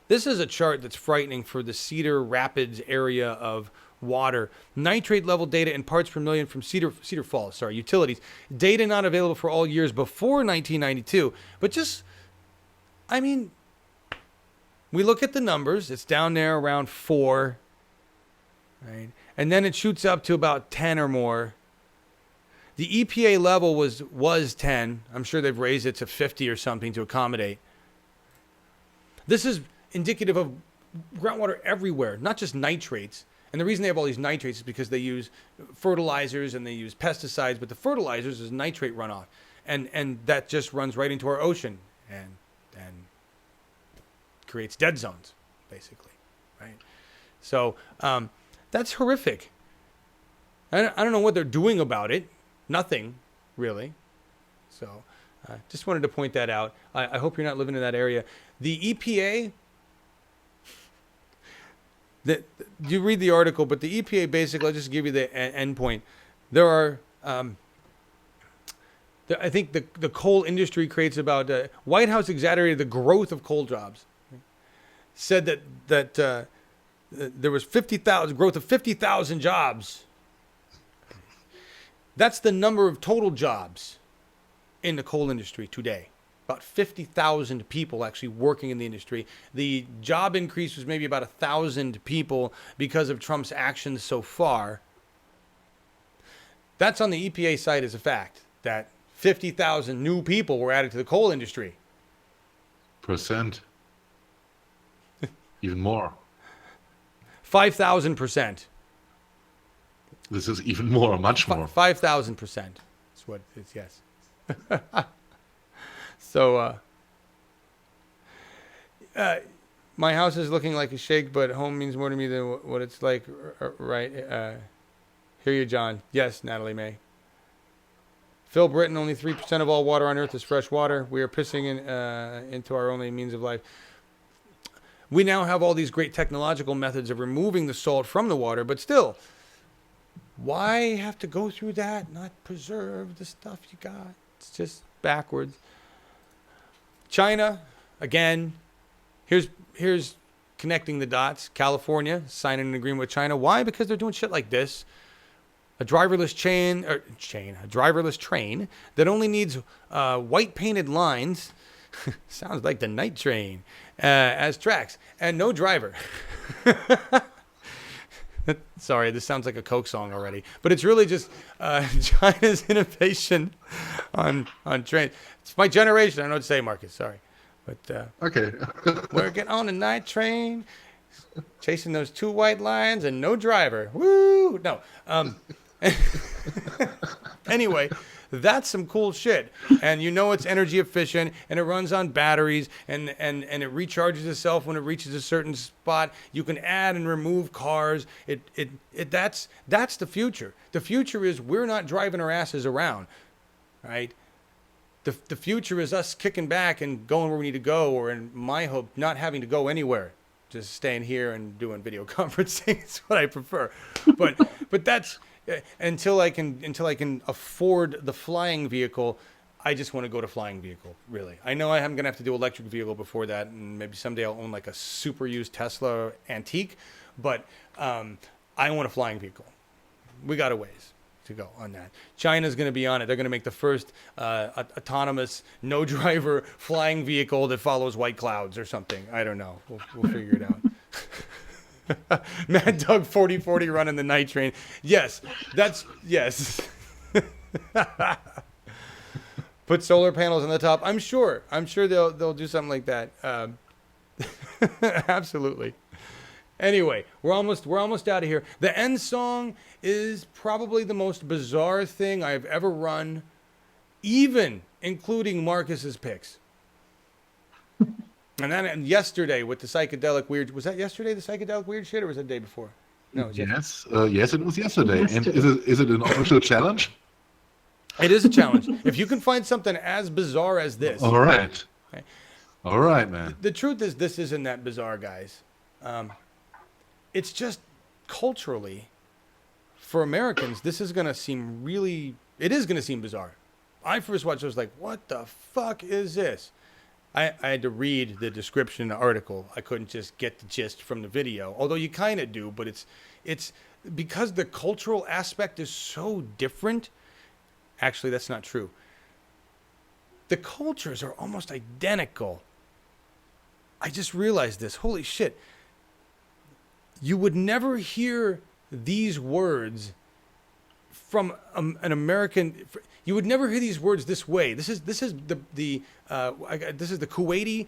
This is a chart that's frightening for the Cedar Rapids area of water. Nitrate level data in parts per million from Cedar Falls, utilities. Data not available for all years before 1992. But we look at the numbers. It's down there around 4, right? And then it shoots up to about 10 or more. The EPA level was 10. I'm sure they've raised it to 50 or something to accommodate. This is indicative of groundwater everywhere, not just nitrates. And the reason they have all these nitrates is because they use fertilizers and they use pesticides, but the fertilizers is nitrate runoff. And that just runs right into our ocean and creates dead zones, basically, right? So that's horrific. I don't know what they're doing about it. Nothing, really. So just wanted to point that out. I hope you're not living in that area. The EPA... you read the article, but the EPA basically, I'll just give you the end point. There are, I think the coal industry creates about, White House exaggerated the growth of coal jobs. Said that there was growth of 50,000 jobs. That's the number of total jobs in the coal industry today. About 50,000 people actually working in the industry. The job increase was maybe about 1,000 people because of Trump's actions so far. That's on the EPA side as a fact, that 50,000 new people were added to the coal industry. Percent. Even more. 5,000%. This is even more, much more. 5,000%. That's what it is, yes. So, my house is looking like a shake, but home means more to me than what it's like, right? Hear you, John. Yes, Natalie May. Phil Britton, only 3% of all water on Earth is fresh water. We are pissing into our only means of life. We now have all these great technological methods of removing the salt from the water, but still, Why have to go through that? Not preserve the stuff you got. It's just backwards. China, again, here's connecting the dots. California signing an agreement with China. Why? Because they're doing shit like this. A driverless driverless train that only needs white painted lines. Sounds like the night train as tracks and no driver. Sorry, this sounds like a Coke song already, but it's really just China's innovation on trains. It's my generation. I don't know what to say, Marcus. Sorry, but Okay. we're getting on a night train, chasing those two white lines and no driver. Woo! No. Anyway, that's some cool shit. And you know it's energy efficient and it runs on batteries and it recharges itself when it reaches a certain spot. You can add and remove cars. That's the future. The future is we're not driving our asses around, right? The future is us kicking back and going where we need to go, or in my hope, not having to go anywhere. Just staying here and doing video conferencing is what I prefer. But that's until I can afford the flying vehicle. I just want to go to flying vehicle, really. I know I'm going to have to do electric vehicle before that, and maybe someday I'll own like a super used Tesla antique, but I want a flying vehicle. We got a ways to go on that. China's going to be on it. They're going to make the first autonomous, no driver flying vehicle that follows white clouds or something. I don't know. We'll figure it out. Mad Dog 4040 running the night train. Yes. Yes. Put solar panels on the top. I'm sure they'll do something like that. Absolutely. Anyway, we're almost out of here. The end song is probably the most bizarre thing I've ever run, even including Marcus's picks. And then yesterday with the psychedelic weird, was that yesterday, the psychedelic weird shit, or was it the day before? No, it was yesterday. Yes, it was yesterday. And is it an official challenge? It is a challenge. If you can find something as bizarre as this. All right. Okay. All right, man. The truth is, this isn't that bizarre, guys. It's just culturally, for Americans, this is going to seem it is going to seem bizarre. I first watched it, I was like, what the fuck is this? I had to read the description in the article. I couldn't just get the gist from the video, although you kind of do, but it's because the cultural aspect is so different. Actually, that's not true. The cultures are almost identical. I just realized this. Holy shit. You would never hear these words from an American. You would never hear these words this way. This is the Kuwaiti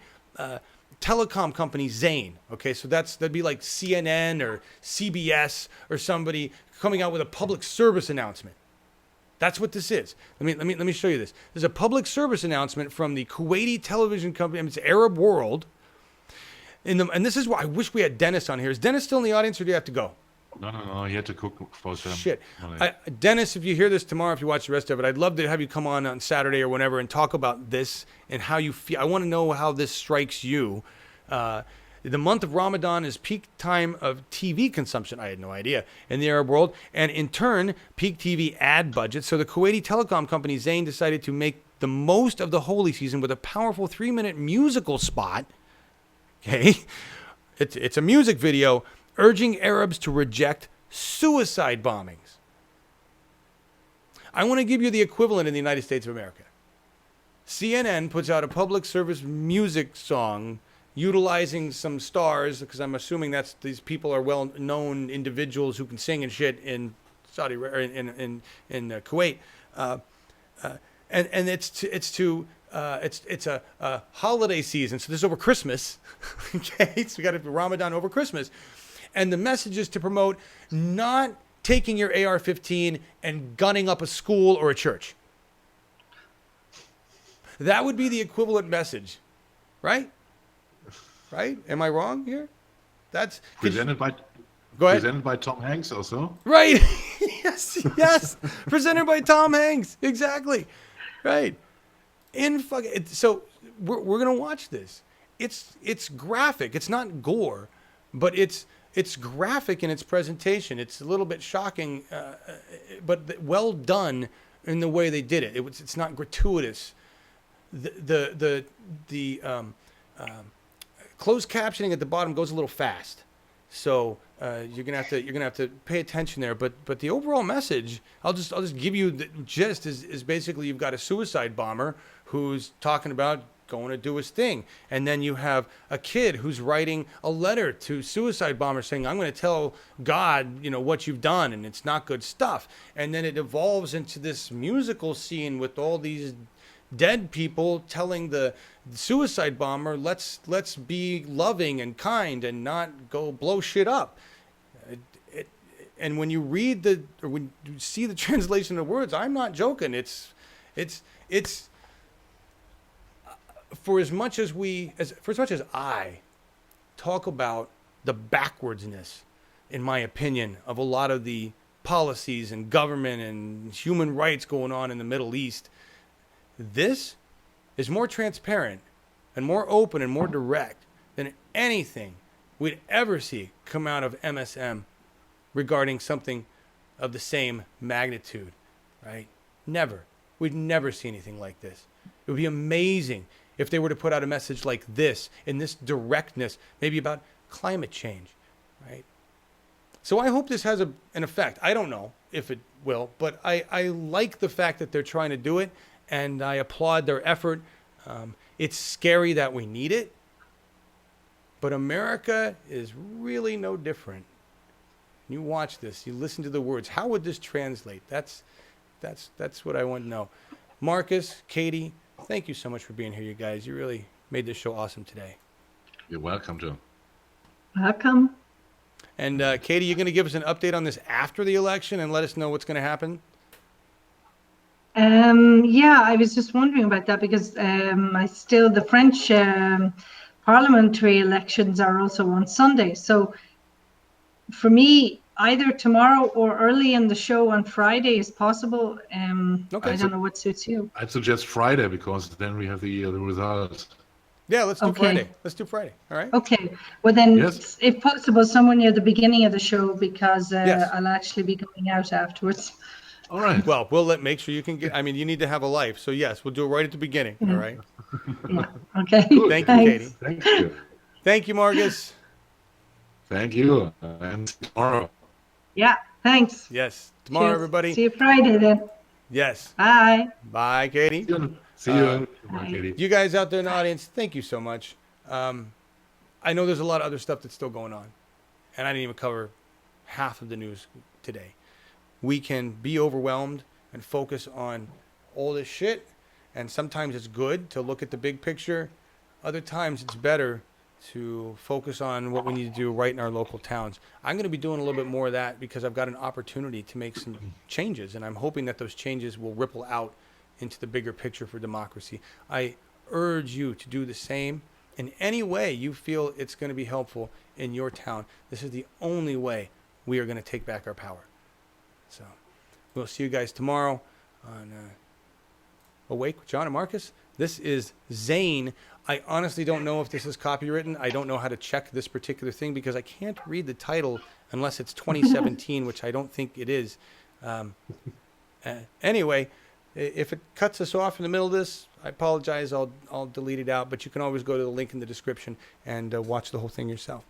telecom company Zain. Okay, so that'd be like CNN or CBS or somebody coming out with a public service announcement. That's what this is. Let me show you this. There's a public service announcement from the Kuwaiti television company. I mean, it's Arab World. And this is why I wish we had Dennis on here. Is Dennis still in the audience, or do you have to go? No. He had to cook for some. Shit. Dennis, if you hear this tomorrow, if you watch the rest of it, I'd love to have you come on Saturday or whenever and talk about this and how you feel. I want to know how this strikes you. The month of Ramadan is peak time of TV consumption. I had no idea in the Arab world. And in turn, peak TV ad budget. So the Kuwaiti telecom company Zain decided to make the most of the holy season with a powerful 3-minute musical spot. Okay, it's a music video urging Arabs to reject suicide bombings. I want to give you the equivalent in the United States of America. CNN puts out a public service music song utilizing some stars, because I'm assuming these people are well-known individuals who can sing and shit in Saudi or in Kuwait, and it's a holiday season, so this is over Christmas. Okay, so we got Ramadan over Christmas, and the message is to promote not taking your AR-15 and gunning up a school or a church. That would be the equivalent message, right? Right? Am I wrong here? That's presented by. Go ahead. Presented by Tom Hanks, also. Right. Yes. Presented by Tom Hanks. Exactly. Right. So we're gonna watch this. It's graphic. It's not gore, but it's it's graphic in its presentation. It's a little bit shocking, but well done in the way they did it. It's not gratuitous. The closed captioning at the bottom goes a little fast, so you're gonna have to pay attention there. But the overall message, I'll just give you the gist is basically you've got a suicide bomber who's talking about going to do his thing, and then you have a kid who's writing a letter to suicide bomber saying, I'm going to tell God, what you've done, and it's not good stuff. And then it evolves into this musical scene with all these dead people telling the suicide bomber, let's be loving and kind and not go blow shit up. And when you read when you see the translation of the words, I'm not joking. It's for as much as I talk about the backwardsness, in my opinion, of a lot of the policies and government and human rights going on in the Middle East, this is more transparent and more open and more direct than anything we'd ever see come out of MSM regarding something of the same magnitude, right? Never. We'd never see anything like this. It would be amazing if they were to put out a message like this, in this directness, maybe about climate change, right? So I hope this has an effect. I don't know if it will, but I like the fact that they're trying to do it, and I applaud their effort. It's scary that we need it, but America is really no different. You watch this, you listen to the words. How would this translate? That's what I want to know. Markus, Katie, thank you so much for being here, you guys. You really made this show awesome today. You're welcome, Joe. Welcome. And Katie, you're going to give us an update on this after the election and let us know what's going to happen? Yeah, I was just wondering about that because the French parliamentary elections are also on Sunday. So for me, either tomorrow or early in the show on Friday is possible. Okay. I don't know what suits you. I'd suggest Friday because then we have the results. Yeah, let's do Friday. Let's do Friday. All right. Okay. Well, then, yes. If possible, somewhere near the beginning of the show because yes. I'll actually be going out afterwards. All right. Well, make sure you can get. I mean, you need to have a life. So yes, we'll do it right at the beginning. Yeah. All right. Yeah. Okay. Thank you, Katie. Thank you. Thank you, Markus. Thank you. And tomorrow. Yeah. Thanks. Yes. Tomorrow, Cheers. everybody. See you Friday then. Yes. Bye. Bye, Katie. See you. Bye, Katie. You guys out there in the audience, thank you so much. I know there's a lot of other stuff that's still going on, and I didn't even cover half of the news today. We can be overwhelmed and focus on all this shit, and sometimes it's good to look at the big picture. Other times it's better to focus on what we need to do right in our local towns. I'm going to be doing a little bit more of that because I've got an opportunity to make some changes, and I'm hoping that those changes will ripple out into the bigger picture for democracy. I urge you to do the same in any way you feel it's going to be helpful in your town. This is the only way we are going to take back our power. So we'll see you guys tomorrow on Awake with John and Markus. This is Zane. I honestly don't know if this is copywritten. I don't know how to check this particular thing because I can't read the title unless it's 2017, which I don't think it is. Anyway, if it cuts us off in the middle of this, I apologize. I'll delete it out, but you can always go to the link in the description and watch the whole thing yourself.